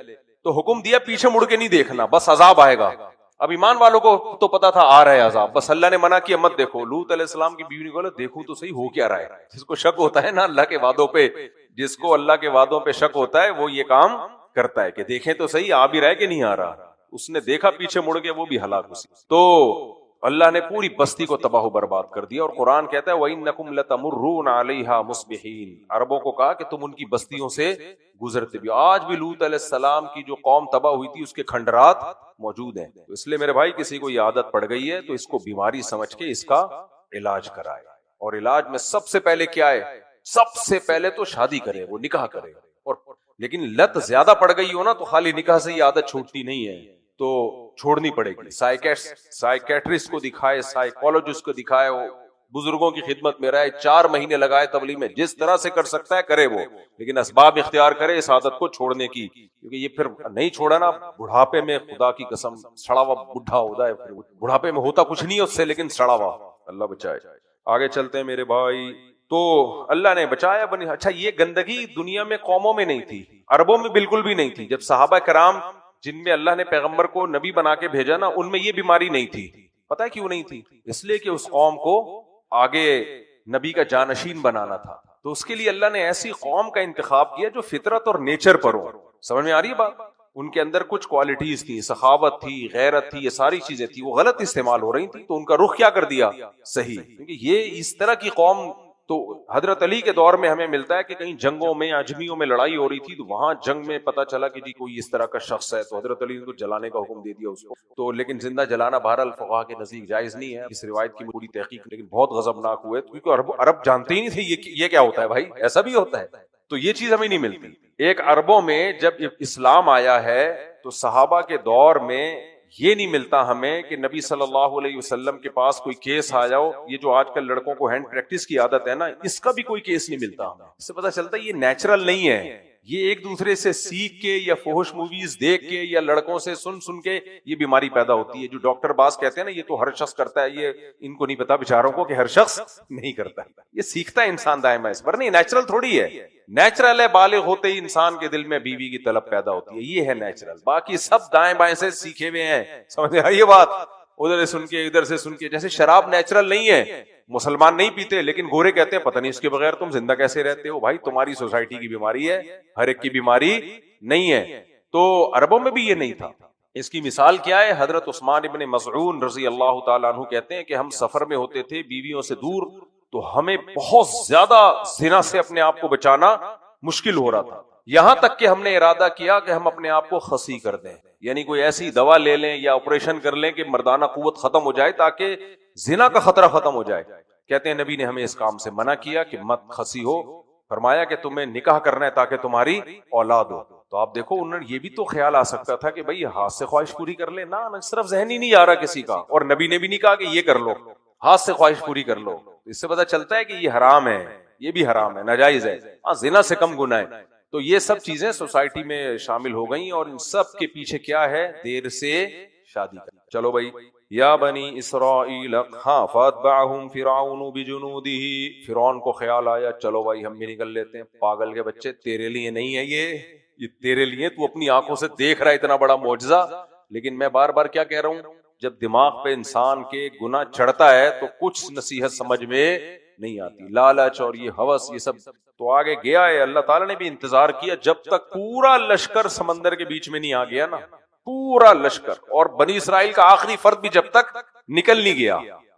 تو حکم دیا پیچھے مڑ کے نہیں دیکھنا، بس عذاب آئے گا. اب ایمان والوں کو تو پتا تھا آ رہا ہے عذاب، بس اللہ نے منع کیا مت دیکھو. لوط علیہ السلام کی بیوی نے بولا دیکھو تو صحیح ہو کیا رہا ہے. جس کو شک ہوتا ہے نا اللہ کے وعدوں پہ، جس کو اللہ کے وعدوں پہ شک ہوتا ہے وہ یہ کام کرتا ہے کہ دیکھیں تو صحیح آ بھی رہا ہے کہ نہیں آ رہا. اس نے دیکھا پیچھے مڑ کے، وہ بھی ہلاک ہوئی. تو اللہ نے پوری بستی کو تباہ و برباد کر دیا. اور قرآن کہتا ہے وَإِنَّكُمْ لَتَمُرُّونَ عَلَيْهَا مُصْبِحِينَ. عربوں کو کہا کہ تم ان کی بستیوں سے گزرتے بھی. آج بھی لوط علیہ السلام کی جو قوم تباہ ہوئی تھی اس کے کھنڈرات موجود ہیں. تو اس لیے میرے بھائی کسی کو یہ عادت پڑ گئی ہے تو اس کو بیماری سمجھ کے اس کا علاج کرائے. اور علاج میں سب سے پہلے کیا ہے؟ سب سے پہلے تو شادی کرے، وہ نکاح کرے. اور لیکن لت زیادہ پڑ گئی ہو نا تو خالی نکاح سے یہ عادت چھوٹتی نہیں ہے، تو چھوڑنی پڑے گی. سائیکیٹرسٹ کو دکھائے، سائیکولوجسٹ کو دکھائے، وہ بزرگوں کی خدمت میں رہے، 4 مہینے لگائے تبلیغ میں، جس طرح سے کر سکتا ہے کرے وہ، لیکن اسباب اختیار کرے اس عادت کو چھوڑنے کی. کیونکہ یہ پھر نہیں چھوڑا نا بڑھاپے میں، خدا کی قسم سڑا ہوا بڈھا ہوتا ہے. بڑھاپے میں ہوتا کچھ نہیں ہے اس سے، لیکن سڑا ہوا. اللہ بچائے. آگے چلتے ہیں میرے بھائی. تو اللہ نے بچایا بنی. اچھا یہ گندگی دنیا میں قوموں میں نہیں تھی، عربوں میں بالکل بھی نہیں تھی. جب صحابہ کرام جن میں اللہ نے پیغمبر کو نبی بنا کے بھیجا نا، ان میں یہ بیماری نہیں تھی. پتہ ہے کیوں نہیں تھی؟ اس لیے کہ اس قوم کو آگے نبی کا جانشین بنانا تھا. تو اس کے لیے اللہ نے ایسی قوم کا انتخاب کیا جو فطرت اور نیچر پر ہو. سمجھ میں آ رہی ہے بات؟ ان کے اندر کچھ کوالٹیز تھی، سخاوت تھی، غیرت تھی، یہ ساری چیزیں تھی، وہ غلط استعمال ہو رہی تھی. تو ان کا رخ کیا کر دیا؟ صحیح. کیونکہ یہ اس طرح کی قوم تو حضرت علی کے دور میں ہمیں ملتا ہے کہ کہیں جنگوں میں، اجمیوں میں لڑائی ہو رہی تھی، تو وہاں جنگ میں پتہ چلا کہ جی کوئی اس طرح کا شخص ہے، تو حضرت علی نے تو جلانے کا حکم دے دیا اس کو. تو لیکن زندہ جلانا بہرحال فقہا کے نزدیک جائز نہیں ہے. اس روایت کی پوری تحقیق، لیکن بہت غضبناک ہوئے کیونکہ عرب جانتے ہی نہیں تھے یہ کیا ہوتا ہے. بھائی ایسا بھی ہوتا ہے. تو یہ چیز ہمیں نہیں ملتی. ایک عربوں میں جب اسلام آیا ہے تو صحابہ کے دور میں یہ نہیں ملتا ہمیں کہ نبی صلی اللہ علیہ وسلم کے پاس کوئی کیس آ جاؤ. یہ جو آج کل لڑکوں کو ہینڈ پریکٹس کی عادت ہے نا، اس کا بھی کوئی کیس نہیں ملتا ہمیں. اس سے پتہ چلتا ہے یہ نیچرل نہیں ہے. یہ ایک دوسرے سے سیکھ کے یا فحش موویز دیکھ کے یا لڑکوں سے سن کے یہ بیماری پیدا ہوتی ہے. جو ڈاکٹر باز کہتے ہیں نا یہ تو ہر شخص کرتا ہے، یہ ان کو نہیں پتا بیچاروں کو کہ ہر شخص نہیں کرتا. یہ سیکھتا ہے انسان دائیں بائیں، پر نہیں نیچرل تھوڑی ہے. نیچرل ہے بالغ ہوتے ہی انسان کے دل میں بیوی کی طلب پیدا ہوتی ہے، یہ ہے نیچرل. باقی سب دائیں بائیں سے سیکھے ہوئے ہیں. سمجھ آئی یہ بات؟ ادھر سے سن کے ادھر سے سن کے. جیسے شراب نیچرل نہیں ہے، مسلمان نہیں پیتے، لیکن گورے کہتے ہیں پتہ نہیں اس کے بغیر تم زندہ کیسے رہتے ہو. بھائی تمہاری سوسائٹی کی بیماری ہے، ہر ایک کی بیماری نہیں ہے. تو عربوں میں بھی یہ نہیں تھا. اس کی مثال کیا ہے؟ حضرت عثمان ابن مظعون رضی اللہ تعالیٰ عنہ کہتے ہیں کہ ہم سفر میں ہوتے تھے بیویوں سے دور، تو ہمیں بہت زیادہ زنا سے اپنے آپ کو بچانا مشکل ہو رہا تھا. یہاں تک کہ ہم نے ارادہ کیا کہ ہم اپنے آپ کو خصی کر دیں، یعنی کوئی ایسی دوا لے لیں یا آپریشن کر لیں کہ مردانہ قوت ختم ہو جائے تاکہ زنا کا خطرہ ختم ہو جائے. کہتے ہیں نبی نے ہمیں اس کام سے منع کیا کہ مت خصی ہو. فرمایا کہ تمہیں نکاح کرنا ہے تاکہ تمہاری اولاد ہو. تو آپ دیکھو انہوں نے یہ بھی تو خیال آ سکتا تھا کہ بھئی ہاتھ سے خواہش پوری کر لے. نہ صرف ذہن ہی نہیں آ رہا کسی کا، اور نبی نے بھی نہیں کہا کہ یہ کر لو، ہاتھ سے خواہش پوری کر لو. اس سے پتہ چلتا ہے کہ یہ حرام ہے، یہ بھی حرام ہے، ناجائز ہے. ہاں زنا سے کم گناہ ہے. تو یہ سب چیزیں سوسائٹی میں شامل ہو گئیں، اور ان سب کے پیچھے کیا ہے؟ دیر سے شادی کرنا. چلو بھائی. یا بنی اسرائیل، ہاں فاتبعہم فرعون بجنودہ. فرعون کو خیال آیا چلو بھائی ہم بھی نکل لیتے ہیں. پاگل کے بچے، تیرے لیے نہیں ہے یہ تیرے لیے، تو اپنی آنکھوں سے دیکھ رہا ہے اتنا بڑا معجزہ. لیکن میں بار بار کیا کہہ رہا ہوں، جب دماغ پہ انسان کے گناہ چڑھتا ہے تو کچھ نصیحت سمجھ میں نہیں آتی. لالچ اور یہ ہوس یہ سب. تو آگے گیا ہے. اللہ تعالیٰ نے بھی انتظار کیا جب تک پورا لشکر سمندر کے بیچ میں نہیں آ گیا نا، پورا لشکر. اور بنی اسرائیل کا آخری فرد بھی جب تک نکل نہیں گیا،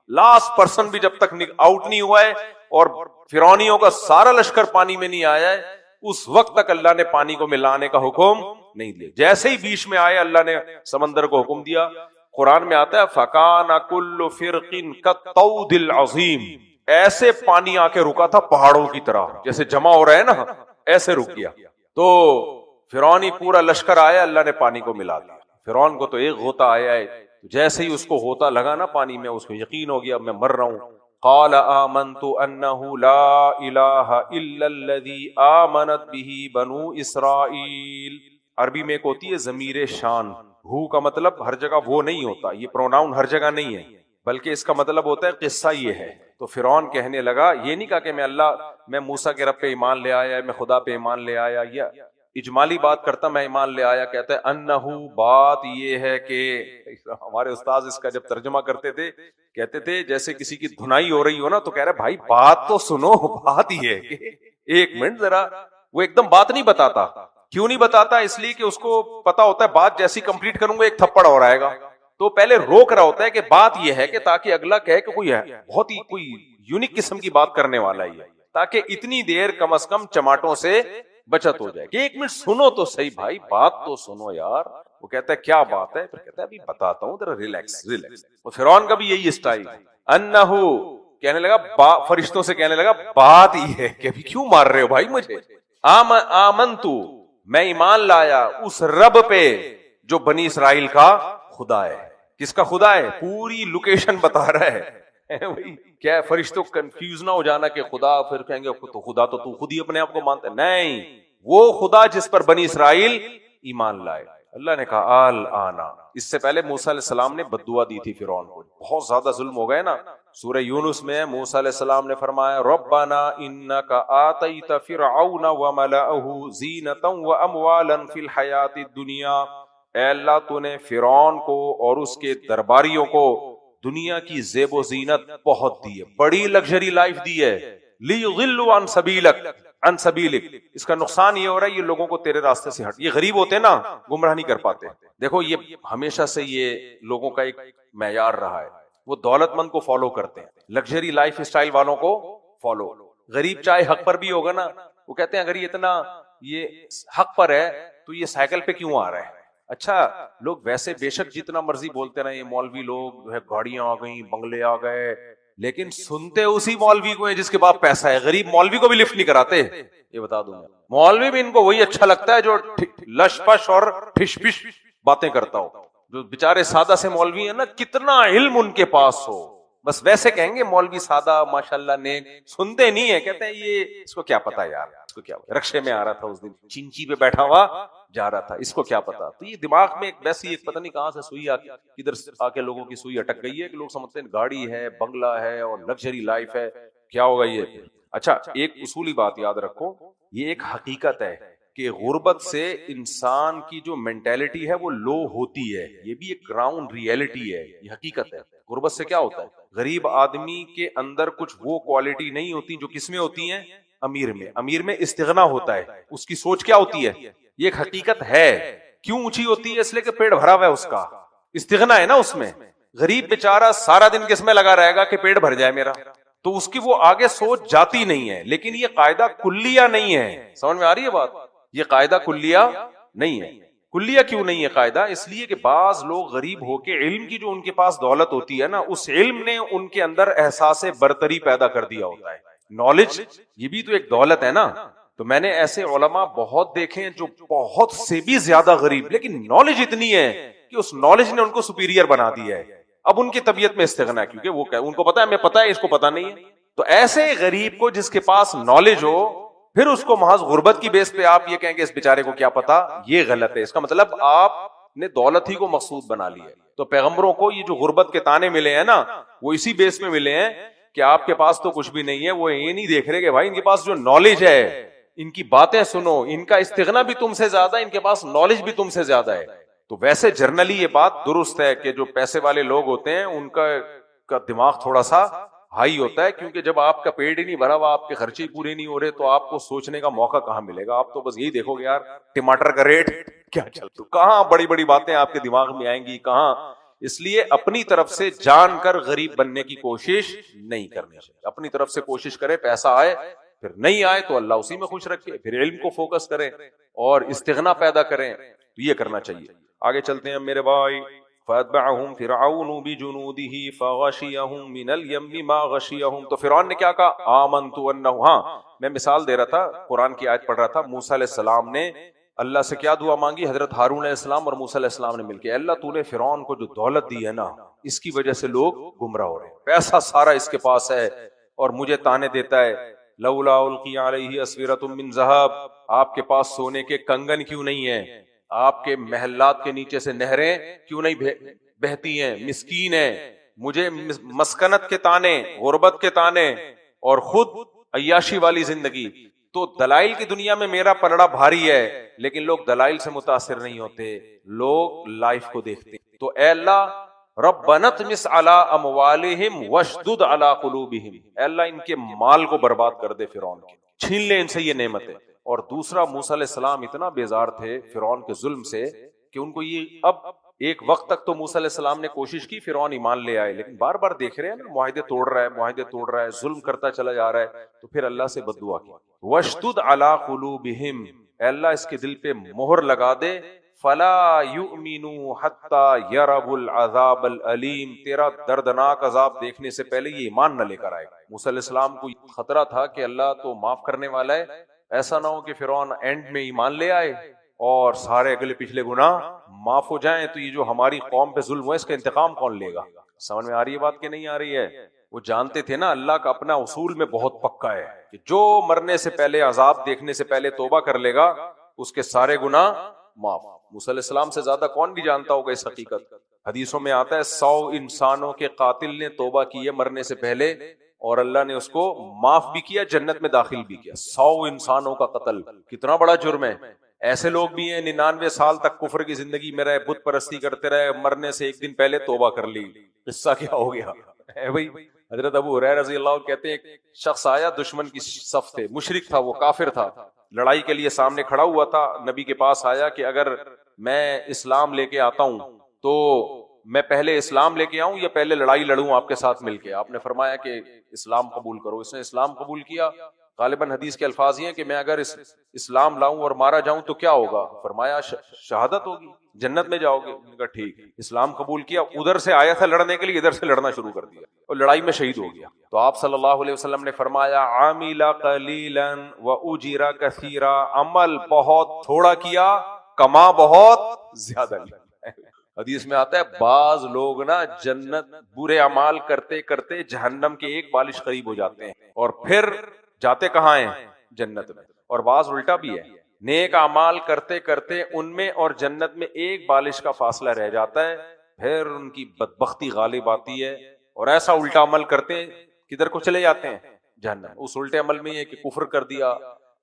لاسٹ پرسن بھی جب تک آؤٹ نہیں ہوا ہے، اور فرعونیوں کا سارا لشکر پانی میں نہیں آیا ہے، اس وقت تک اللہ نے پانی کو ملانے کا حکم نہیں دیا. جیسے ہی بیچ میں آئے اللہ نے سمندر کو حکم دیا. قرآن میں آتا ہے فَكَانَ كُلُّ فِرْقٍ كَالطَّوْدِ الْعَظِيمِ. ایسے پانی آ کے رکا تھا پہاڑوں کی طرح، جیسے جمع ہو رہا ہے نا، ایسے رک گیا. تو فرعونی پورا لشکر آیا، اللہ نے پانی کو ملا دیا. فرعون کو تو ایک غوطہ آیا ہے، جیسے ہی اس کو غوطہ لگا نا پانی میں، اس کو یقین ہو گیا میں مر رہا ہوں. قال آمنت انه لا الہ الا الذی آمنت به بنو اسرائیل. عربی میں ایک ہوتی ہے ضمیر شان. ہو کا مطلب ہر جگہ وہ نہیں ہوتا، یہ پروناؤن ہر جگہ نہیں ہے، بلکہ اس کا مطلب ہوتا ہے قصہ یہ ہے. تو فرعون کہنے لگا، یہ نہیں کہا کہ میں موسیٰ کے رب پہ ایمان لے آیا، میں خدا پہ ایمان لے آیا، یا اجمالی بات کرتا میں ایمان لے آیا. کہتا ہے انہو بات یہ ہے کہ ہمارے استاذ اس کا جب ترجمہ کرتے تھے کہتے تھے جیسے کسی کی دھنائی ہو رہی ہو نا تو کہہ رہے بھائی بات تو سنو. بات یہ ہے کہ ایک منٹ ذرا. وہ ایک دم بات نہیں بتاتا. کیوں نہیں بتاتا؟ اس لیے کہ اس کو پتا ہوتا ہے بات جیسی کمپلیٹ کروں گا ایک تھپڑ اور آئے گا, تو پہلے روک رہا ہوتا ہے کہ بات یہ ہے کہ تاکہ اگلا کہے کہ کوئی ہے بہت ہی کوئی یونیک قسم کی بات کرنے والا ہی ہے, تاکہ اتنی دیر کم از کم چماٹوں سے بچت ہو جائے کہ ایک منٹ سنو تو صحیح بھائی, بات تو سنو یار. وہ کہتا ہے کیا بات ہے؟ پھر کہتا ہے ابھی بتاتا ہوں ذرا ریلیکس. وہ فرعون کا بھی یہی اسٹائل. انہو کہنے لگا, فرشتوں سے کہنے لگا بات یہ ہے کہ ابھی کیوں مار رہے ہو بھائی مجھے. آمنتو میں ایمان لایا اس رب پہ جو بنی اسرائیل کا خدا ہے. کس کا خدا ہے؟ پوری لوکیشن بتا رہا ہے. کیا فرشتوں کنفیوز نہ ہو جانا کہ خدا, پھر کہیں گے تو خدا تو تو خود ہی اپنے آپ کو مانتا ہے. نہیں, وہ خدا جس پر بنی اسرائیل ایمان لائے. اللہ نے کہا آل آنا. اس سے پہلے موسیٰ علیہ السلام نے بد دعا دی تھی فرعون کو, بہت زیادہ ظلم ہو گئے نا. سورہ یونس میں موسیٰ علیہ السلام نے فرمایا ربنا انک آتیت فرعون وملأہ زینۃ واموالا فی الحیاۃ الدنیا. اے اللہ تو نے فرعون کو اور اس کے درباریوں کو دنیا کی زیب و زینت بہت دی ہے, بڑی لگژری لائف دی ہے. لیضلوا عن سبیلک. اس کا نقصان یہ ہو رہا ہے یہ لوگوں کو تیرے راستے سے ہٹ, یہ غریب ہوتے ہیں نا گمراہ نہیں کر پاتے. دیکھو یہ ہمیشہ سے یہ لوگوں کا ایک معیار رہا ہے, وہ دولت مند کو فالو کرتے ہیں, لگژری لائف اسٹائل والوں کو فالو. غریب چاہے حق پر بھی ہوگا نا, وہ کہتے ہیں اگر یہ اتنا یہ حق پر ہے تو یہ سائیکل پہ کیوں آ رہا ہے. اچھا لوگ ویسے بے شک جتنا مرضی بولتے رہے, مولوی لوگ جو ہے گاڑیاں آ گئیں, بنگلے آ گئے, لیکن سنتے اسی مولوی کو ہیں جس کے پاس پیسہ ہے. غریب مولوی کو بھی لفٹ نہیں کراتے, یہ بتا دوں. مولوی بھی ان کو وہی اچھا لگتا ہے جو لش پش اور ٹھش پش باتیں کرتا ہو. جو بیچارے سادہ سے مولوی ہیں نا, کتنا علم ان کے پاس ہو, بس ویسے کہیں گے مولوی سادہ ماشاءاللہ نیک, سنتے نہیں ہے, کہتے ہیں یہ اس کو کیا پتا یار, اس کو کیا پتا. رکشے میں آ رہا تھا اس دن, چینچی پہ بیٹھا ہوا جا رہا تھا, اس کو کیا پتا. تو یہ دماغ میں ایک ویسی ایک پتہ نہیں کہاں سے سوئی ادھر آ کے لوگوں کی سوئی اٹک گئی ہے کہ لوگ سمجھتے ہیں گاڑی ہے, بنگلہ ہے اور لگژری لائف ہے, کیا ہوگا یہ. اچھا ایک اصولی بات یاد رکھو, یہ ایک حقیقت ہے کہ غربت سے انسان کی جو مینٹیلٹی ہے وہ لو ہوتی ہے. یہ بھی ایک گراؤنڈ ریئلٹی ہے, یہ حقیقت ہے. غربت سے کیا ہوتا ہے, غریب آدمی کے اندر کچھ وہ کوالٹی نہیں ہوتی جو کس میں ہوتی ہیں, امیر میں. امیر میں استغنا ہوتا ہے, اس کی سوچ کیا ہوتی ہے, یہ ایک حقیقت ہے. کیوں اونچی ہوتی ہے؟ اس لیے کہ پیٹ بھرا ہوا ہے, اس کا استغنا ہے نا اس میں. غریب بیچارہ سارا دن کس میں لگا رہے گا کہ پیٹ بھر جائے میرا, تو اس کی وہ آگے سوچ جاتی نہیں ہے. لیکن یہ قاعدہ کلیہ نہیں ہے, سمجھ میں آ رہی ہے بات, یہ قاعدہ کلیہ نہیں ہے. کلیہ کیوں نہیں ہے قاعدہ؟ اس لیے کہ بعض لوگ غریب ہو کے علم کی جو ان کے پاس دولت ہوتی ہے نا, اس علم نے ان کے اندر احساس برتری پیدا کر دیا ہوتا ہے. نالج یہ بھی تو ایک دولت ہے نا. تو میں نے ایسے علماء بہت دیکھے ہیں جو بہت سے بھی زیادہ غریب, لیکن نالج اتنی ہے کہ اس نالج نے ان کو سپیریئر بنا دیا ہے. اب ان کی طبیعت میں استغنا ہے, کیونکہ وہ ان کو پتا ہے, ہمیں پتا ہے, اس کو پتا نہیں ہے. تو ایسے غریب کو جس کے پاس نالج ہو, پھر اس کو محض غربت کی بیس پہ آپ یہ کہیں کہ اس بیچارے کو کیا پتا, یہ غلط ہے. اس کا مطلب آپ نے دولت ہی کو مقصود بنا لی ہے. تو پیغمبروں کو یہ جو غربت کے تانے ملے ہیں نا, وہ اسی بیس میں ملے ہیں کہ آپ کے پاس تو کچھ بھی نہیں ہے. وہ یہ نہیں دیکھ رہے کہ بھائی ان کے پاس جو نالج ہے, ان کی باتیں سنو, ان کا استغنا بھی تم سے زیادہ, ان کے پاس نالج بھی تم سے زیادہ ہے. تو ویسے جرنلی یہ بات درست ہے کہ جو پیسے والے لوگ ہوتے ہیں ان کا دماغ تھوڑا سا ہائی ہوتا ہے, کیونکہ جب آپ کا پیٹ ہی نہیں بھرا ہوا, آپ کے خرچے پورے نہیں ہو رہے, تو آپ کو سوچنے کا موقع کہاں ملے گا. آپ تو بس یہی دیکھو گے یار ٹماٹر کا ریٹ کیا چلتا, کہاں بڑی بڑی باتیں آپ کے دماغ میں آئیں گی, کہاں. اس لیے اپنی طرف سے جان کر غریب بننے کی کوشش نہیں کرنی چاہیے. اپنی طرف سے کوشش کرے, پیسہ آئے, پھر نہیں آئے تو اللہ اسی میں خوش رکھے, پھر علم کو فوکس کریں اور استغنا پیدا کریں. تو یہ کرنا چاہیے. آگے چلتے ہیں میرے بھائی. فَأَتْبَعَهُمْ فِرْعَوْنُ بِجُنُودِهِ فَغَشِيَهُمْ مِنَ الْيَمِّ مَا غَشِيَهُمْ. تو فرعون نے کیا کہا, آمنتُ أَنَّهُ. ہاں میں مثال دے رہا تھا, قرآن کی آیت پڑھ رہا تھا. موسیٰ علیہ السلام نے اللہ سے کیا دعا مانگی, حضرت ہارون علیہ السلام اور موسیٰ علیہ السلام نے مل کے, اللہ تو نے فرعون کو جو دولت دی ہے نا, اس کی وجہ سے لوگ گمراہ ہو رہے ہیں, پیسہ سارا اس کے پاس ہے اور مجھے تانے دیتا ہے. لولا القی علیہ اسورۃ من ذہب. آپ کے پاس سونے کے کنگن کیوں نہیں ہیں, آپ کے محلات کے نیچے سے نہریں کیوں نہیں بہتی ہیں, مسکین ہیں. مجھے مسکنت کے تانے, غربت کے تانے اور خود عیاشی والی زندگی, تو دلائل کی دنیا میں میرا پلڑا بھاری ہے، لیکن لوگ دلائل سے متاثر نہیں ہوتے، لوگ لائف کو دیکھتے ہیں۔ تو اے اللہ ربنا اطمس علی اموالہم واشدد علی قلوبہم، اے اللہ ان کے مال کو برباد کر دے، فرعون کے چھین لے ان سے یہ نعمتیں۔ اور دوسرا، موسیٰ علیہ السلام اتنا بیزار تھے فرعون کے ظلم سے کہ ان کو یہ اب ایک وقت تک تو موسیٰ علیہ السلام نے کوشش کی فرعون ایمان لے آئے، لیکن بار بار دیکھ رہے ہیں نا معاہدے توڑ رہا ہے، ظلم کرتا چلا جا رہا ہے، تو پھر اللہ سے بد دعا کی، واشدد علی قلوبہم، اے اللہ اس کے دل پہ مہر لگا دے، فلا یؤمنوا حتی یروا العذاب العلیم، تیرا دردناک عذاب دیکھنے سے پہلے یہ ایمان نہ لے کر آئے۔ موسیٰ علیہ السلام کو خطرہ تھا کہ اللہ تو معاف کرنے والا ہے، ایسا نہ ہو کہ فرعون اینڈ میں ایمان لے آئے اور سارے اگلے پچھلے گناہ معاف ہو جائیں، تو یہ جو ہماری قوم پہ ظلم ہوا اس کا انتقام کون لے گا؟ سمجھ میں آ رہی ہے بات کہ نہیں آ رہی ہے؟ وہ جانتے تھے نا اللہ کا اپنا اصول میں بہت پکا ہے کہ جو مرنے سے پہلے عذاب دیکھنے سے پہلے توبہ کر لے گا اس کے سارے گناہ معاف۔ موسیٰ علیہ السلام سے زیادہ کون بھی جانتا ہوگا اس حقیقت؟ حدیثوں میں آتا ہے 100 انسانوں کے قاتل نے توبہ کی ہے مرنے سے پہلے اور اللہ نے اس کو معاف بھی کیا، جنت میں داخل بھی کیا۔ 100 انسانوں کا قتل کتنا بڑا جرم ہے۔ ایسے لوگ بھی ہیں 99 سال تک کفر کی زندگی میں رہے، بت پرستی کرتے رہے، مرنے سے ایک دن پہلے توبہ کر لی، قصہ کیا ہو گیا ہے بھائی؟ حضرت ابو ہریرہ رضی اللہ عنہ کہتے ہیں ایک شخص آیا، دشمن کی صف تھے، مشرک تھا، وہ کافر تھا، لڑائی کے لیے سامنے کھڑا ہوا تھا، نبی کے پاس آیا کہ اگر میں اسلام لے کے آتا ہوں تو میں پہلے اسلام لے کے آؤں یا پہلے لڑائی لڑوں آپ کے ساتھ مل کے؟ آپ نے فرمایا کہ اسلام قبول کرو۔ اس نے اسلام قبول کیا۔ غالباً حدیث کے الفاظ یہ ہیں کہ میں اگر اسلام لاؤں اور مارا جاؤں تو کیا ہوگا؟ فرمایا شہادت ہوگی، جنت میں جاؤ گے۔ میں نے کہا ٹھیک۔ اسلام قبول کیا، ادھر سے آیا تھا لڑنے کے لیے، ادھر سے لڑنا شروع کر دیا اور لڑائی میں شہید ہو گیا۔ تو آپ صلی اللہ علیہ وسلم نے فرمایا عامل قلیلا واجر کثیرا، عمل بہت تھوڑا کیا، کما بہت زیادہ لیا۔ حدیث میں آتا ہے بعض لوگ نا جنت برے اعمال کرتے کرتے جہنم کے ایک بالش قریب ہو جاتے ہیں اور پھر جاتے کہاں ہیں؟ جنت میں۔ اور بعض الٹا بھی ہے، نیک اعمال کرتے کرتے ان میں اور جنت میں ایک بالش کا فاصلہ رہ جاتا ہے، پھر ان کی بدبختی غالب آتی ہے اور ایسا الٹا عمل کرتے ہیں کدھر کو چلے جاتے ہیں؟ جہنم۔ اس الٹے عمل میں یہ کہ کفر کر دیا،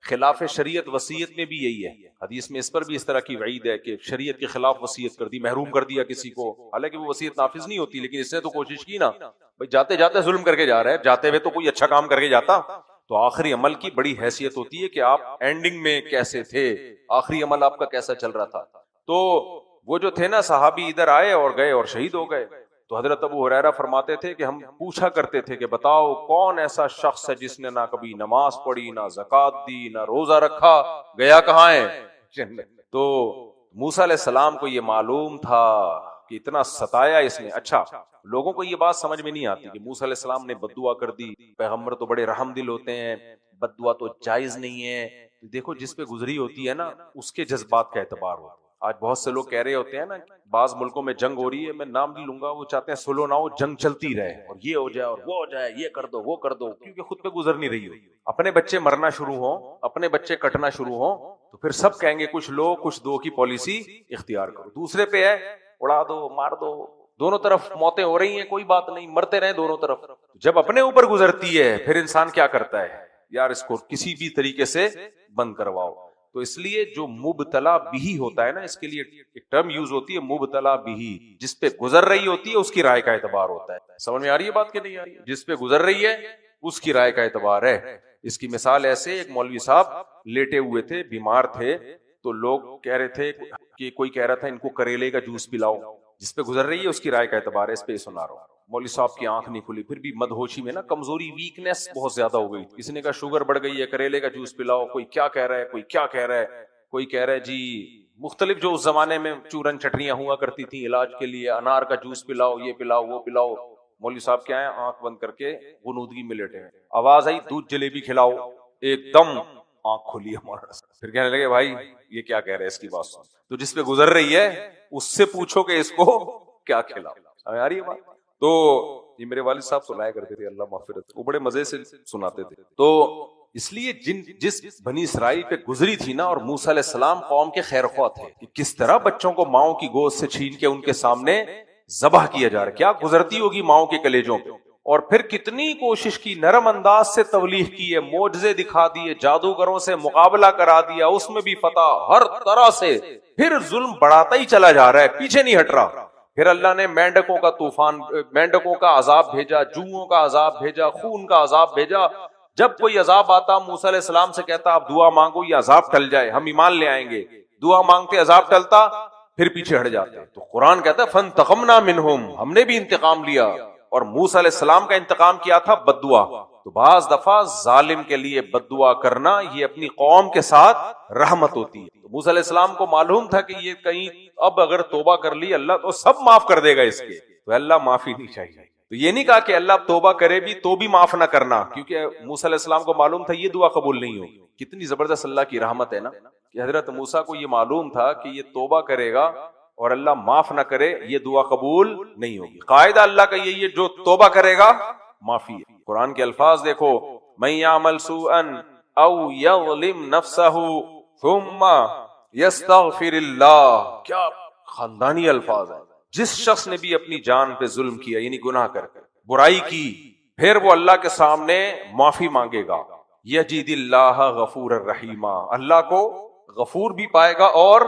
خلاف شریعت وصیت میں بھی یہی ہے، حدیث میں اس پر بھی اس طرح کی وعید ہے کہ شریعت کے خلاف وصیت کر دی، محروم کر دیا کسی کو، حالانکہ وہ وصیت نافذ نہیں ہوتی، لیکن اس نے تو کوشش کی نا، بھائی جاتے جاتے ظلم کر کے جا رہا ہے، جاتے ہوئے تو کوئی اچھا کام کر کے جاتا۔ تو آخری عمل کی بڑی حیثیت ہوتی ہے کہ آپ اینڈنگ میں کیسے تھے، آخری عمل آپ کا کیسا چل رہا تھا۔ تو وہ جو تھے نا صحابی ادھر آئے اور گئے اور شہید ہو گئے۔ تو حضرت ابو ہریرہ فرماتے تھے کہ ہم پوچھا کرتے تھے کہ بتاؤ کون ایسا شخص ہے جس نے نہ کبھی نماز پڑھی، نہ زکوٰۃ دی، نہ روزہ رکھا، گیا کہاں ہے؟ جنت۔ تو موسیٰ علیہ السلام کو یہ معلوم تھا کہ اتنا ستایا اس نے۔ اچھا، لوگوں کو یہ بات سمجھ میں نہیں آتی کہ موسیٰ علیہ السلام نے بد دعا کر دی، پیغمبر تو بڑے رحم دل ہوتے ہیں، بد دعا تو جائز نہیں ہے۔ دیکھو جس پہ گزری ہوتی ہے نا اس کے جذبات کا اعتبار ہوتا ہے۔ آج بہت سے لوگ کہہ رہے ہوتے ہیں نا بعض ملکوں میں جنگ ہو رہی ہے، میں نام نہیں لوں گا، وہ چاہتے ہیں سلو نہ ہو، جنگ چلتی رہے اور یہ ہو جائے اور وہ ہو جائے، یہ کر دو وہ کر دو، کیونکہ خود پہ گزر نہیں رہی ہو۔ اپنے بچے مرنا شروع ہوں، اپنے بچے کٹنا شروع ہوں تو پھر سب کہیں گے کچھ لو کچھ دو کی پالیسی اختیار کرو۔ دوسرے پہ ہے اڑا دو، مار دو، دونوں طرف موتیں ہو رہی ہیں، کوئی بات نہیں، مرتے رہیں دونوں طرف۔ جب اپنے اوپر گزرتی ہے پھر انسان کیا کرتا ہے؟ یار اس کو کسی بھی طریقے سے بند کرواؤ۔ تو اس لیے جو مبتلا بھی ہوتا ہے نا، اس کے لیے ایک ٹرم یوز ہوتی ہے مبتلا بھی، جس پہ گزر رہی ہوتی ہے اس کی رائے کا اعتبار ہوتا ہے۔ سمجھ میں آ رہی ہے بات کہ نہیں آ رہی ہے؟ جس پہ گزر رہی ہے اس کی رائے کا اعتبار ہے۔ اس کی مثال ایسے، ایک مولوی صاحب لیٹے ہوئے تھے، بیمار تھے، تو لوگ کہہ رہے تھے کہ کوئی کہہ رہا تھا ان کو کریلے کا جوس پلاؤ، جس پہ گزر رہی ہے اس کی رائے کا اعتبار ہے، اس پہ یہ سنا رہا ہوں۔ مولوی صاحب کی آنکھ نہیں کھلی، پھر بھی مدہوشی میں نا کمزوری، ویکنیس بہت زیادہ ہو گئی۔ کسی نے کہا شوگر بڑھ گئی ہے، کریلے کا جوس پلاؤ، کوئی کیا کہہ رہا ہے، کوئی کیا کہہ رہا ہے، کوئی کہہ رہا ہے جی مختلف جو اس زمانے میں چورن چٹنیاں ہوا کرتی تھیں علاج کے لیے، انار کا جوس پلاؤ، یہ پلاؤ وہ پلاؤ۔ مولوی صاحب کیا ہے، آنکھ بند کر کے غنودگی میں لیٹے ہیں، آواز آئی دودھ جلیبی کھلاؤ، ایک دم آنکھ کھلی ہمارا۔ پھر کہنے لگے بھائی یہ کیا کہہ رہے ہیں، اس کی بات سن۔ تو جس پہ گزر رہی ہے اس سے پوچھو کہ اس کو کیا کھلاؤ۔ ہمیں آ رہی ہے بات؟ تو یہ میرے والد صاحب سنایا کرتے تھے، اللہ مغفرت، وہ بڑے مزے سے سناتے تھے۔ تو اس لیے جس بنی اسرائیل پہ گزری تھی نا، اور موسیٰ علیہ السلام قوم کے خیر خواہ تھے کہ کس طرح بچوں کو ماؤں کی گود سے چھین کے ان کے سامنے ذبح کیا جا رہا ہے، کیا گزرتی ہوگی ماؤں کے کلیجوں پہ، اور پھر کتنی کوشش کی، نرم انداز سے تبلیغ کی ہے، معجزے دکھا دیے، جادوگروں سے مقابلہ کرا دیا، اس میں بھی فتح ہر طرح سے، پھر ظلم بڑھاتا ہی چلا جا رہا ہے، پیچھے نہیں ہٹ رہا۔ پھر اللہ نے مینڈکوں کا طوفان، مینڈکوں کا عذاب بھیجا، جوؤں کا عذاب بھیجا، خون کا عذاب بھیجا۔ جب کوئی عذاب آتا موسیٰ علیہ السلام سے کہتا آپ دعا مانگو یہ عذاب ٹل جائے، ہم ایمان لے آئیں گے، دعا مانگتے عذاب ٹلتا، پھر پیچھے ہٹ جاتے۔ تو قرآن کہتا ہے فانتقمنا منہم، ہم نے بھی انتقام لیا، اور موسیٰ علیہ السلام کا انتقام کیا تھا بد دعا۔ تو بعض دفعہ ظالم کے لیے بد دعا کرنا یہ اپنی قوم کے ساتھ رحمت ہوتی ہے۔ تو موسیٰ علیہ السلام کو معلوم تھا کہ یہ کہیں اب اگر توبہ کر لی اللہ تو سب معاف کر دے گا اس کے، تو اللہ معافی نہیں چاہیے۔ تو یہ نہیں کہا کہ اللہ توبہ کرے بھی تو بھی معاف نہ کرنا، کیونکہ موسیٰ علیہ السلام کو معلوم تھا یہ دعا قبول نہیں ہوگی۔ کتنی زبردست اللہ کی رحمت ہے نا، کہ حضرت موسیٰ کو یہ معلوم تھا کہ یہ توبہ کرے گا اور اللہ معاف نہ کرے یہ دعا قبول نہیں ہوگی۔ قاعدہ اللہ کا یہی ہے، جو توبہ کرے گا معافی ہے۔ قرآن کے الفاظ دیکھو، من یعمل سوءا او یظلم نفسہ ثم یستغفر اللہ، کیا خاندانی الفاظ ہیں۔ جس شخص نے بھی اپنی جان پہ ظلم کیا، یعنی گناہ کر کے برائی کی، پھر وہ اللہ کے سامنے معافی مانگے گا، یجد اللہ غفور الرحیم، اللہ کو غفور بھی پائے گا اور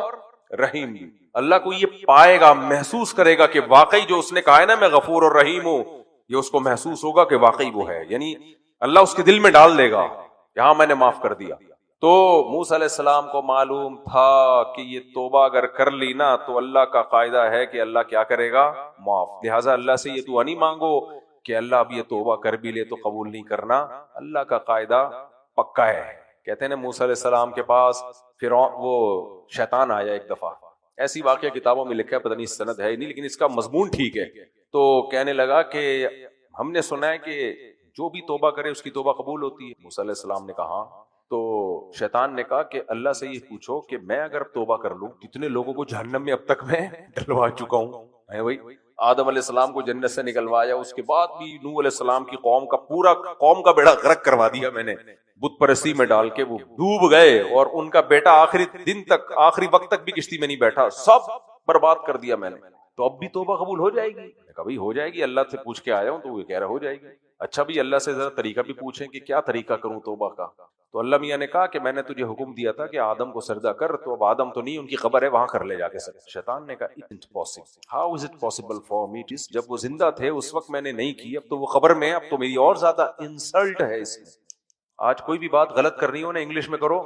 رحیم بھی۔ اللہ کو یہ پائے گا، محسوس کرے گا کہ واقعی جو اس نے کہا ہے نا میں غفور اور رحیم ہوں، یہ اس کو محسوس ہوگا کہ واقعی وہ ہے، یعنی اللہ اس کے دل میں ڈال دے گا کہ ہاں میں نے معاف کر دیا۔ تو موسیٰ علیہ السلام کو معلوم تھا کہ یہ توبہ اگر کر لی نا تو اللہ کا قاعدہ ہے کہ اللہ کیا کرے گا، معاف۔ لہٰذا اللہ سے یہ دعا نہیں مانگو کہ اللہ اب یہ توبہ کر بھی لے تو قبول نہیں کرنا، اللہ کا قاعدہ پکا ہے۔ کہتے ہیں نا موسیٰ علیہ السلام کے پاس فرعون، وہ شیطان آیا ایک دفعہ، ایسی واقعہ کتابوں میں لکھا ہے، پتہ نہیں سند ہے نہیں لیکن اس کا مضمون ٹھیک ہے۔ تو کہنے لگا کہ ہم نے سنا ہے کہ جو بھی توبہ کرے اس کی توبہ قبول ہوتی ہے۔ موسیٰ علیہ السلام نے کہا، تو شیطان نے کہا کہ اللہ سے یہ پوچھو کہ میں اگر توبہ کر لوں، کتنے لوگوں کو جہنم میں اب تک میں ڈلوا چکا ہوں، ہے وہی آدم علیہ السلام کو جنت سے نکلوایا، اس کے بعد بھی نوح علیہ السلام کی قوم کا پورا قوم کا بیڑا غرق کروا دیا میں نے، بت پرستی میں ڈال کے وہ ڈوب گئے، اور ان کا بیٹا آخری دن تک، آخری وقت تک بھی کشتی میں نہیں بیٹھا، سب برباد کر دیا میں نے۔ تو اب بھی توبہ قبول ہو جائے گی؟ میں کہا بھائی ہو جائے گی، اللہ سے پوچھ کے آیا ہوں تو وہ کہہ رہا ہو جائے گی۔ اچھا بھی اللہ سے ذرا طریقہ بھی پوچھیں کہ کیا طریقہ کروں توبہ کا؟ تو اللہ میاں نے کہا کہ میں نے تجھے حکم دیا تھا کہ آدم کو سجدہ کر، تو اب آدم تو نہیں، ان کی قبر ہے وہاں کر لے جا کے سجدہ۔ شیطان نے کہا how is it possible for me, جب وہ زندہ تھے اس وقت میں نے نہیں کی، اب تو وہ قبر میں، اب تو میری اور زیادہ انسلٹ ہے اس میں۔ آج کوئی بھی بات غلط کرنی ہو نا انگلش میں کرو،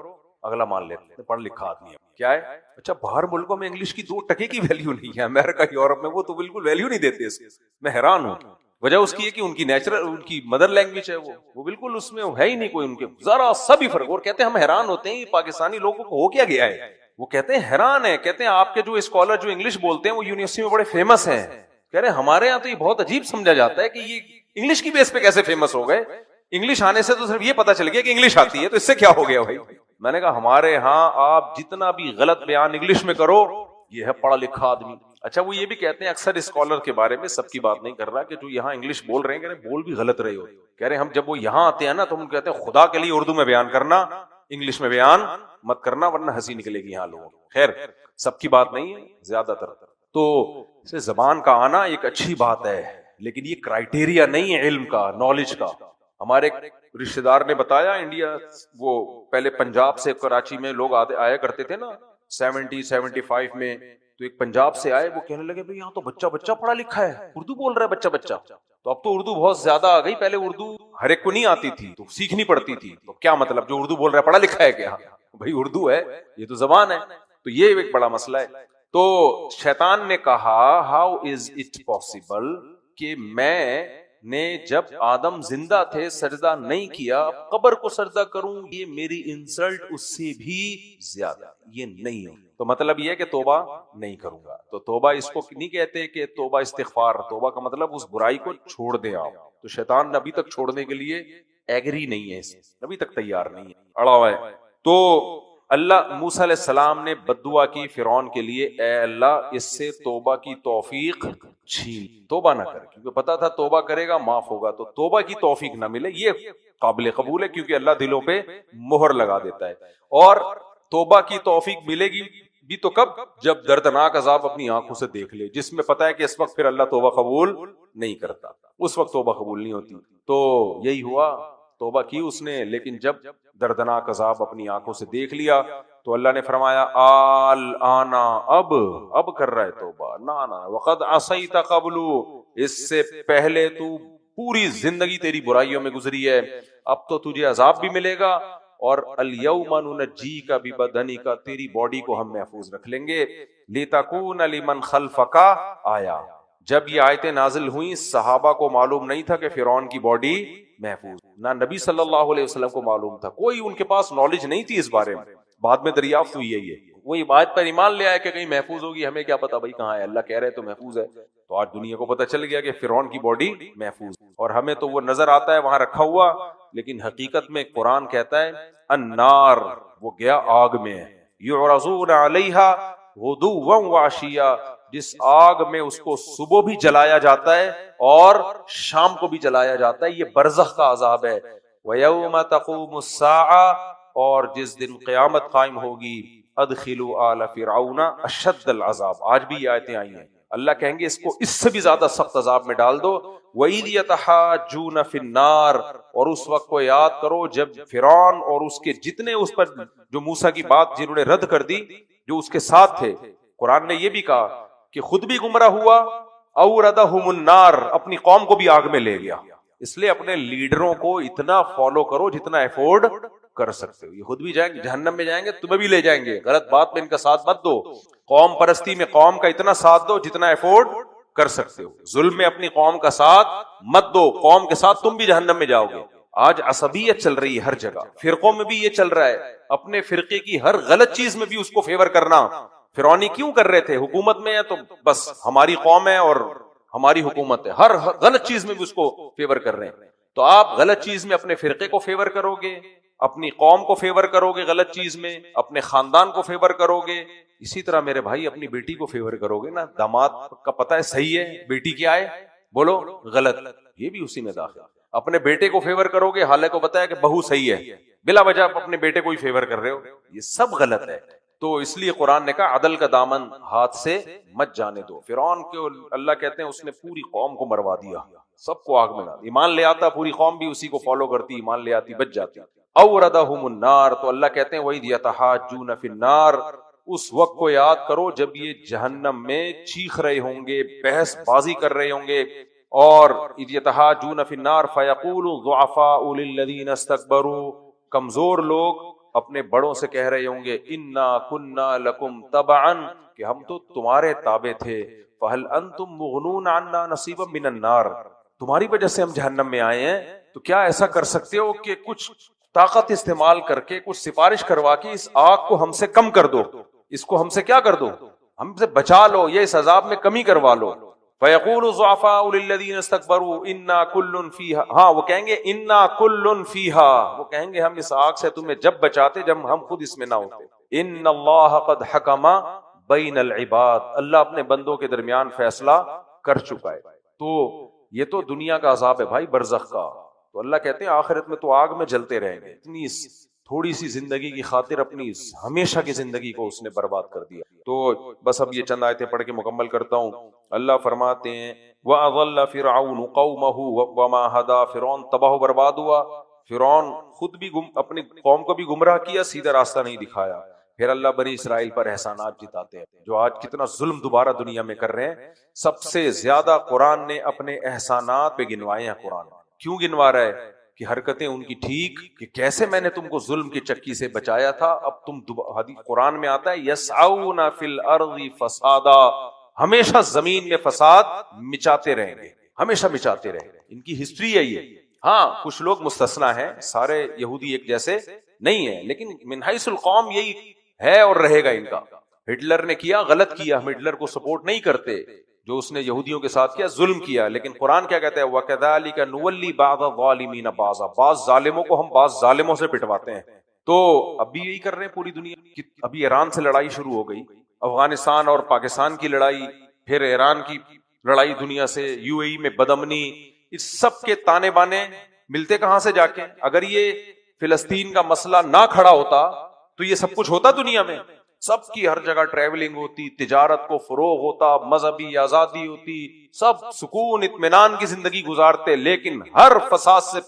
اگلا مان لیتے ہیں، پڑھ لکھا آدمی ہے کیا ہے۔ اچھا باہر ملکوں میں انگلش کی 2 ٹکے کی ویلیو نہیں ہے، امریکہ یورپ میں وہ تو بالکل ویلیو نہیں دیتے اس کی۔ میں حیران ہوں، وجہ اس کی ہے کہ ان کی نیچرل، ان کی مدر لینگویج ہے، وہ بالکل اس میں ہے ہی نہیں کوئی ان کے ذرا سا بھی فرق۔ اور کہتے ہیں ہم حیران ہوتے ہیں یہ پاکستانی لوگوں کو ہو کیا گیا ہے، وہ کہتے ہیں حیران ہے، کہتے ہیں آپ کے جو اسکالر جو انگلش بولتے ہیں وہ یونیورسٹی میں بڑے فیمس ہیں، کہہ رہے ہیں ہمارے ہاں تو یہ بہت عجیب سمجھا جاتا ہے کہ یہ انگلش کی بیس پہ کیسے فیمس ہو گئے، انگلش آنے سے تو صرف یہ پتا چل گیا کہ انگلش آتی ہے، تو اس سے کیا ہو گیا بھائی؟ میں نے کہا ہمارے ہاں آپ جتنا بھی غلط بیان انگلش میں کرو، یہ ہے پڑھا لکھا آدمی۔ اچھا وہ یہ بھی کہتے ہیں اکثر اسکالر کے بارے میں، سب کی بات نہیں کر رہا، کہ جو یہاں انگلش بول رہے ہیں کہہ رہے ہیں بول بھی غلط رہے ہو، کہہ رہے ہیں ہم جب وہ یہاں آتے ہیں نا تو ہم کہتے ہیں خدا کے لیے اردو میں بیان کرنا، انگلش میں بیان مت کرنا ورنہ ہنسی نکلے گی یہاں لوگوں۔ خیر سب کی بات نہیں ہے، زیادہ تر تو اسے زبان کا آنا ایک اچھی بات ہے، لیکن یہ کرائٹیریا نہیں ہے علم کا، نالج کا۔ ہمارے رشتہ دار نے بتایا انڈیا، وہ پہلے پنجاب سے کراچی میں لوگ آیا کرتے تھے نا 75 میں، تو ایک پنجاب سے آئے، وہ کہنے لگے بھئی یہاں تو بچہ بچہ پڑھا لکھا ہے، اردو بول رہا ہے بچہ بچہ۔ تو اب تو اردو بہت زیادہ آ گئی، پہلے اردو ہر ایک کو نہیں آتی تھی تو سیکھنی پڑتی تھی، تو کیا مطلب جو اردو بول رہا ہے پڑھا لکھا ہے کیا؟ بھئی اردو ہے، یہ تو زبان ہے، تو یہ ایک بڑا مسئلہ ہے۔ تو شیطان نے کہا ہاؤ از اٹ پاسبل کہ میں نے جب آدم زندہ تھے سجدہ نہیں کیا، قبر کو سجدہ کروں، یہ میری انسلٹ اس سے بھی زیادہ، یہ نہیں ہو۔ تو مطلب یہ ہے کہ توبہ نہیں کروں گا۔ تو توبہ اس کو نہیں کہتے کہ توبہ استغفار، توبہ کا مطلب اس برائی کو چھوڑ دیں آپ۔ تو شیطان ابھی تک چھوڑنے کے لیے ایگری نہیں ہے، ابھی تک تیار نہیں ہے، اڑا ہوا ہے۔ تو اللہ موسیٰ علیہ السلام نے بددعا کی فرعون کے لیے، اے اللہ اس سے توبہ کی توفیق چھین، توبہ نہ کر، کیونکہ پتا تھا توبہ کرے گا معاف ہوگا، تو توبہ کی توفیق نہ ملے، یہ قابل قبول ہے کیونکہ اللہ دلوں پہ مہر لگا دیتا ہے۔ اور توبہ کی توفیق ملے گی بھی تو کب؟ جب دردناک عذاب اپنی آنکھوں سے دیکھ لے، جس میں پتا ہے کہ اس وقت پھر اللہ توبہ قبول نہیں کرتا، اس وقت توبہ قبول نہیں ہوتی۔ تو یہی ہوا، توبہ کی اس نے، لیکن جب دردناک عذاب اپنی آنکھوں سے دیکھ لیا تو اللہ نے فرمایا آنا، اب کر رہا ہے توبہ، نا وقد عصیت قبل، اس سے پہلے تو پوری زندگی تیری برائیوں میں گزری ہے، اب تو تجھے عذاب بھی ملے گا، اور الیوم ننجیک ببدنک، تیری باڈی کو ہم محفوظ رکھ لیں گے، لتکون لمن خلفک آیا۔ جب یہ آیتیں نازل ہوئیں صحابہ کو معلوم نہیں تھا کہ فرعون کی باڈی محفوظ، نہ نبی صلی اللہ علیہ وسلم کو معلوم تھا، کوئی ان کے پاس نالج نہیں تھی اس بارے میں، بعد میں دریافت ہوئی ہے یہ، وہی بات پر ایمان لے آئے کہ کہیں محفوظ ہوگی، ہمیں کیا پتا بھائی کہاں ہے، اللہ کہہ رہے تو محفوظ ہے۔ تو آج دنیا کو پتہ چل گیا کہ فرعون کی باڈی محفوظ، اور ہمیں تو وہ نظر آتا ہے وہاں رکھا ہوا، لیکن حقیقت میں قرآن کہتا ہے النار، وہ گیا آگ میں، یعرضون علیہا غدوا وعشیا، جس آگ میں اس کو صبح بھی جلایا جاتا ہے اور شام کو بھی جلایا جاتا ہے، یہ برزخ کا عذاب ہے۔ وَيَوْمَ تَقُومُ السَّاعَةُ، اور جس دن قیامت قائم ہوگی، ادخلوا آل فرعون اشد العذاب، آج بھی یہ آیتیں آئی ہیں، اللہ کہیں گے اس کو اس سے بھی زیادہ سخت عذاب میں ڈال دو۔ وَإِذْ يَتَحَاجُّونَ فِي النَّارِ، اور اس وقت کو یاد کرو جب فرعون اور اس کے جتنے اس پر جو موسیٰ کی بات جنہوں نے رد کر دی، جو اس کے ساتھ تھے، قرآن نے یہ بھی کہا کہ خود بھی گمراہ ہوا، اوردہم النار، اپنی قوم کو بھی آگ میں لے گیا۔ اس لیے اپنے لیڈروں کو اتنا فالو کرو جتنا افورڈ کر سکتے ہو، یہ خود بھی جائیں گے جہنم میں، جائیں گے تمہیں بھی لے جائیں گے، غلط بات میں ان کا ساتھ مت دو، قوم پرستی میں قوم کا اتنا ساتھ دو جتنا افورڈ کر سکتے ہو، ظلم میں اپنی قوم کا ساتھ مت دو، قوم کے ساتھ تم بھی جہنم میں جاؤ گے۔ آج عصبیت چل رہی ہے ہر جگہ، فرقوں میں بھی یہ چل رہا ہے، اپنے فرقے کی ہر غلط چیز میں بھی اس کو فیور کرنا۔ فرعونی کیوں کر رہے تھے؟ حکومت میں ہے تو بس ہماری قوم ہے اور ہماری حکومت ہے، ہر غلط چیز میں بھی اس کو فیور کر رہے ہیں۔ تو آپ غلط چیز میں اپنے فرقے کو فیور کرو گے، اپنی قوم کو فیور کرو گے، غلط چیز میں اپنے خاندان کو فیور کرو گے، اسی طرح میرے بھائی اپنی بیٹی کو فیور کرو گے نا، داماد کا پتہ ہے صحیح ہے، بیٹی کیا ہے بولو غلط، یہ بھی اسی میں داخل۔ اپنے بیٹے کو فیور کرو گے، حالانکہ کو پتہ ہے کہ بہو صحیح ہے، بلا وجہ آپ اپنے بیٹے کو ہی فیور کر رہے ہو، یہ سب غلط ہے۔ تو اس لیے قرآن نے کہا عدل کا دامن ہاتھ سے مت جانے دو۔ فرعون کو اللہ کہتے ہیں اس نے پوری قوم کو مروا دیا، سب کو آگ میں ڈال، ایمان لے آتا پوری قوم بھی اسی کو فالو کرتی، ایمان لے آتی بچ جاتی۔ اوردہم النار، تو اللہ کہتے ہیں وَإِذْ يَتَحَاجُّونَ فِي النَّارِ، اس وقت کو یاد کرو جب یہ جہنم میں چیخ رہے ہوں گے، بحث بازی کر رہے ہوں گے، اور اِذْ يَتَحَاجُّونَ فِي النَّارِ فَيَقُولُ الضُّعَفَاءُ لِلَّذِينَ اسْتَكْبَرُوا، کمزور لوگ اپنے بڑوں سے کہہ رہے ہوں گے اِنَّا كُنَّا لَكُمْ تَبَعًا، کہ ہم تو تمہارے تابع تھے، فَهَلْ أَنْتُمْ مُغْنُونَ عَنَّا نَصِيبًا مِنَ النَّارِ، تمہاری وجہ سے ہم جہنم میں آئے ہیں، تو کیا ایسا کر سکتے ہو کہ کچھ طاقت استعمال کر کے، کچھ سفارش کروا کے اس آگ کو ہم سے کم کر دو، اس کو ہم سے کیا کر دو، ہم سے بچا لو، یہ اس عذاب میں کمی کروا لو۔ فَيَقُولُ الضُّعَفَاءُ لِلَّذِينَ اسْتَكْبَرُوا إِنَّا كُلٌّ فِيهَا، ہاں وہ کہیں گے إِنَّا كُلٌّ فِيهَا، وہ کہیں گے ہم اس آگ سے تمہیں جب بچاتے جب ہم خود اس میں نہ ہوتے۔ إِنَّ اللَّهَ قَدْ حَكَمَ بَيْنَ الْعِبَادِ، اللہ اپنے بندوں کے درمیان فیصلہ کر چکا ہے۔ تو یہ تو دنیا کا عذاب ہے بھائی، برزخ کا، تو اللہ کہتے ہیں آخرت میں تو آگ میں جلتے رہیں گے۔ اتنی تھوڑی سی زندگی کی خاطر اپنی ہمیشہ کی زندگی کو اس نے برباد کر دیا۔ تو بس اب یہ چند آیتیں پڑھ کے مکمل کرتا ہوں۔ اللہ فرماتے ہیں وَأَضَلَّ فِرْعَوْنُ قَوْمَهُ وَمَا هَدَىٰ، فرعون تباہ و برباد ہوا، فرعون خود بھی اپنی قوم کو بھی گمراہ کیا، سیدھا راستہ نہیں دکھایا۔ پھر اللہ بنی اسرائیل پر احسانات جتاتے ہیں، جو آج کتنا ظلم دوبارہ دنیا میں کر رہے ہیں، سب سے زیادہ قرآن نے اپنے احسانات پہ گنوائے ہیں۔ قرآن کیوں گنوا رہا ہے؟ کہ حرکتیں ان کی ٹھیک، کہ کیسے میں نے تم کو ظلم کی چکی سے بچایا تھا، اب تم حدیث قرآن میں آتا ہے یسعون فی الارض فسادا، ہمیشہ زمین میں فساد مچاتے رہیں گے، ہمیشہ مچاتے رہیں گے، ان کی ہسٹری ہے یہ۔ ہاں کچھ لوگ مستثنا ہیں، سارے یہودی ایک جیسے نہیں ہیں، لیکن من حیث القوم یہی ہے اور رہے گا ان کا۔ ہٹلر نے کیا، غلط کیا، ہم ہٹلر کو سپورٹ نہیں کرتے، جو اس نے یہودیوں کے ساتھ کیا ظلم کیا، لیکن قرآن کیا کہتا ہے وَكَذَلِكَ نُوَلِّي بَعْضَ الظَّالِمِينَ بَعْضًا، بعض ظالموں کو ہم بعض ظالموں سے پٹواتے ہیں۔ تو اب بھی یہی کر رہے ہیں پوری دنیا۔ ابھی ایران سے لڑائی شروع ہو گئی، افغانستان اور پاکستان کی لڑائی، پھر ایران کی لڑائی دنیا سے، یو اے ای میں بدامنی، اس سب کے تانے بانے ملتے کہاں سے جا کے؟ اگر یہ فلسطین کا مسئلہ نہ کھڑا ہوتا تو یہ سب کچھ ہوتا دنیا میں؟ سب کی ہر جگہ ٹریولنگ ہوتی، تجارت کو فروغ ہوتا، مذہبی آزادی ہوتی، سب سکون اطمینان کی زندگی گزارتے، لیکن ہر فساد سے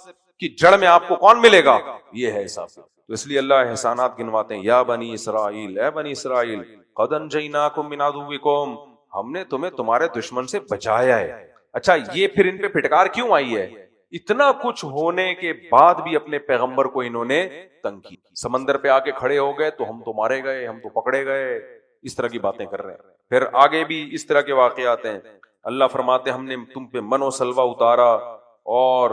کی جڑ میں آپ کو کون ملے گا؟ یہ ہے حساب۔ تو اس لیے اللہ احسانات گنواتے ہیں، یا بنی اسرائیل، اے بنی اسرائیل، قد انجیناکم من عدوکم، ہم نے تمہیں تمہارے دشمن سے بچایا ہے۔ اچھا، یہ پھر ان پہ پھٹکار کیوں آئی ہے؟ اتنا کچھ ہونے کے بعد بھی اپنے پیغمبر کو انہوں نے تنگ کی، سمندر پہ آ کے کھڑے ہو گئے تو ہم تو مارے گئے، ہم تو پکڑے گئے، اس طرح کی باتیں کر رہے ہیں۔ پھر آگے بھی اس طرح کے واقعات ہیں، اللہ فرماتے ہم نے تم پہ من و سلوہ اتارا، اور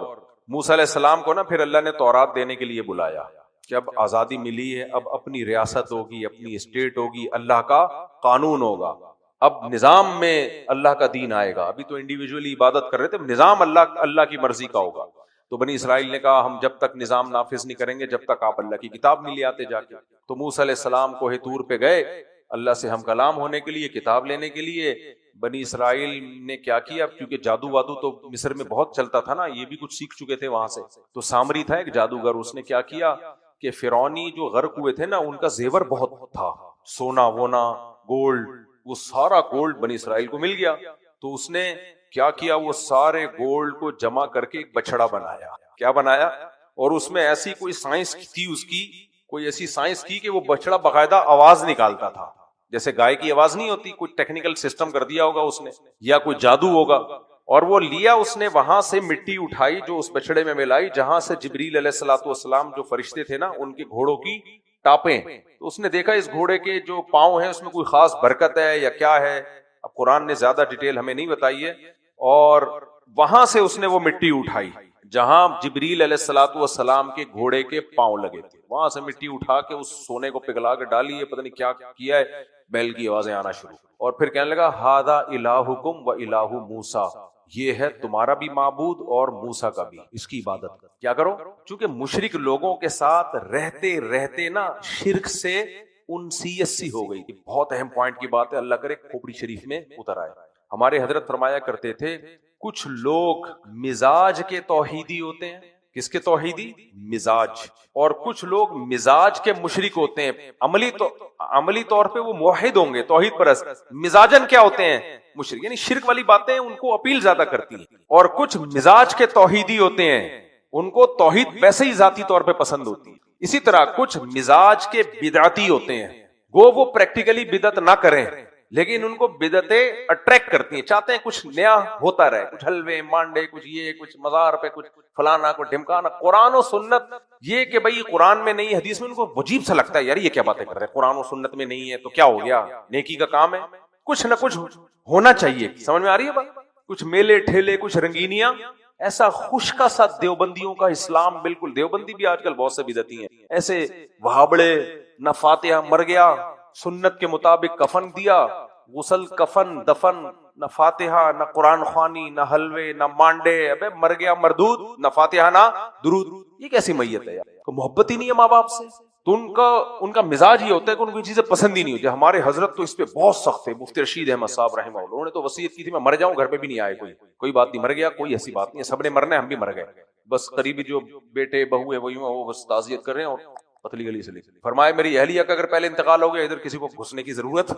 موسیٰ علیہ السلام کو نا پھر اللہ نے تورات دینے کے لیے بلایا کہ اب آزادی ملی ہے، اب اپنی ریاست ہوگی، اپنی اسٹیٹ ہوگی، اللہ کا قانون ہوگا، اب نظام میں اللہ کا دین آئے گا۔ ابھی تو انڈیویجولی عبادت کر رہے تھے، نظام اللہ کی مرضی کا ہوگا۔ تو بنی اسرائیل نے کہا ہم جب تک نظام نافذ نہیں کریں گے جب تک آپ اللہ کی کتاب نہیں لے آتے جا کے۔ تو موسیٰ علیہ السلام کوہ طور پہ گئے اللہ سے ہم کلام ہونے کے لیے، کتاب لینے کے لیے۔ بنی اسرائیل نے کیا کیا، کیونکہ جادو وادو تو مصر میں بہت چلتا تھا نا، یہ بھی کچھ سیکھ چکے تھے وہاں سے۔ تو سامری تھا ایک جادوگر، اس نے کیا کیا کہ فرعونی جو غرق ہوئے تھے نا ان کا زیور بہت تھا، سونا وونا گولڈ، وہ سارا گولڈ بنی اسرائیل کو مل گیا۔ تو اس نے کیا کیا، وہ سارے گولڈ کو جمع کر کے ایک بچڑا بنایا۔ کیا بنایا؟ اور اس میں ایسی کوئی سائنس تھی، اس کی کوئی ایسی سائنس کی کہ وہ بچڑا باقاعدہ آواز نکالتا تھا، جیسے گائے کی آواز نہیں ہوتی، کوئی ٹیکنیکل سسٹم کر دیا ہوگا اس نے، یا کوئی جادو ہوگا۔ اور وہ لیا اس نے، وہاں سے مٹی اٹھائی جو اس بچڑے میں ملائی، جہاں سے جبریل علیہ السلام جو فرشتے تھے نا ان کے گھوڑوں کی ٹاپیں۔ تو اس نے دیکھا اس گھوڑے کے جو پاؤں ہیں اس میں کوئی خاص برکت ہے یا کیا ہے، اب قرآن نے زیادہ ڈیٹیل ہمیں نہیں بتائی ہے۔ اور وہاں سے اس نے وہ مٹی اٹھائی جہاں جبریل علیہ السلام کے گھوڑے کے پاؤں لگے تھے، وہاں سے مٹی اٹھا کے اس سونے کو پگھلا کے ڈالی ہے، پتہ نہیں کیا کیا ہے، بیل کی آوازیں آنا شروع، اور پھر کہنے لگا ھذا الہکم و الہ موسیٰ، یہ ہے تمہارا بھی معبود اور موسیٰ کا بھی، اس کی عبادت کرو۔ کیا کرو؟ چونکہ مشرک لوگوں کے ساتھ رہتے رہتے نا شرک سے انسیت سی ہو گئی تھی۔ بہت اہم پوائنٹ کی بات ہے، اللہ کرے کھوپڑی شریف میں اتر آئے۔ ہمارے حضرت فرمایا کرتے تھے کچھ لوگ مزاج کے توحیدی ہوتے ہیں۔ کس کے توحیدی؟ مزاج۔ اور کچھ لوگ مزاج کے مشرک ہوتے ہیں، عملی طور پہ وہ موحد ہوں گے، توحید پرست، مزاجن کیا ہوتے ہیں؟ مشرک، یعنی شرک والی باتیں ان کو اپیل زیادہ کرتی ہیں۔ اور کچھ مزاج کے توحیدی ہوتے ہیں، ان کو توحید ویسے ہی ذاتی طور پہ پسند ہوتی ہے۔ اسی طرح کچھ مزاج کے بدعتی ہوتے ہیں، وہ پریکٹیکلی بدعت نہ کریں لیکن ان کو بدعتیں اٹریکٹ کرتی ہیں، چاہتے ہیں کچھ نیا ہوتا رہے، کچھ حلوے مانڈے، کچھ یہ، کچھ مزار پہ کچھ فلانا، کچھ ڈھمکانا۔ قرآن و سنت یہ کہ بھئی قرآن میں نہیں، حدیث میں، ان کو عجیب سا لگتا ہے، یار یہ کیا باتیں کر رہے ہیں، قرآن و سنت میں نہیں ہے تو کیا ہو گیا، نیکی کا کام ہے، کچھ نہ کچھ ہونا چاہیے۔ سمجھ میں آ رہی ہے بات؟ کچھ میلے ٹھیلے، کچھ رنگینیاں، ایسا خوش کا ساتھ دیوبندیوں کا اسلام بالکل، دیوبندی بھی آج کل بہت سے بدعتی ہیں، ایسے وہابڑے، نہ فاتحہ، مر گیا، سنت کے مطابق کفن دیا، غسل، کفن، دفن، نہ فاتحہ، نہ قرآن خوانی، نہ حلوے، نہ مانڈے، ابے مر گیا مردود، نہ فاتحہ نہ درود۔ یہ کیسی میت ہے یار، تو محبت ہی نہیں ہے ماں باپ سے۔ تو ان کا مزاج یہ ہوتا ہے کہ ان کو یہ چیزیں پسند ہی نہیں ہوتی۔ ہمارے حضرت تو اس پہ بہت سخت تھے، مفتی رشید احمد صاحب رحمہ اللہ، انہوں نے تو وصیت کی تھی میں مر جاؤں گھر پہ بھی نہیں آئے کوئی بات نہیں، مر گیا کوئی ایسی بات نہیں ہے، سب نے مرنا ہے، ہم بھی مر گئے، بس قریبی جو بیٹے بہو ہے وہ بس تعزیت کر رہے ہیں اور پتلی گلی سے لے۔ فرمایا میری اہلیہ کا اگر پہلے انتقال ہو گیا، ادھر کسی کو گھسنے کی ضرورت،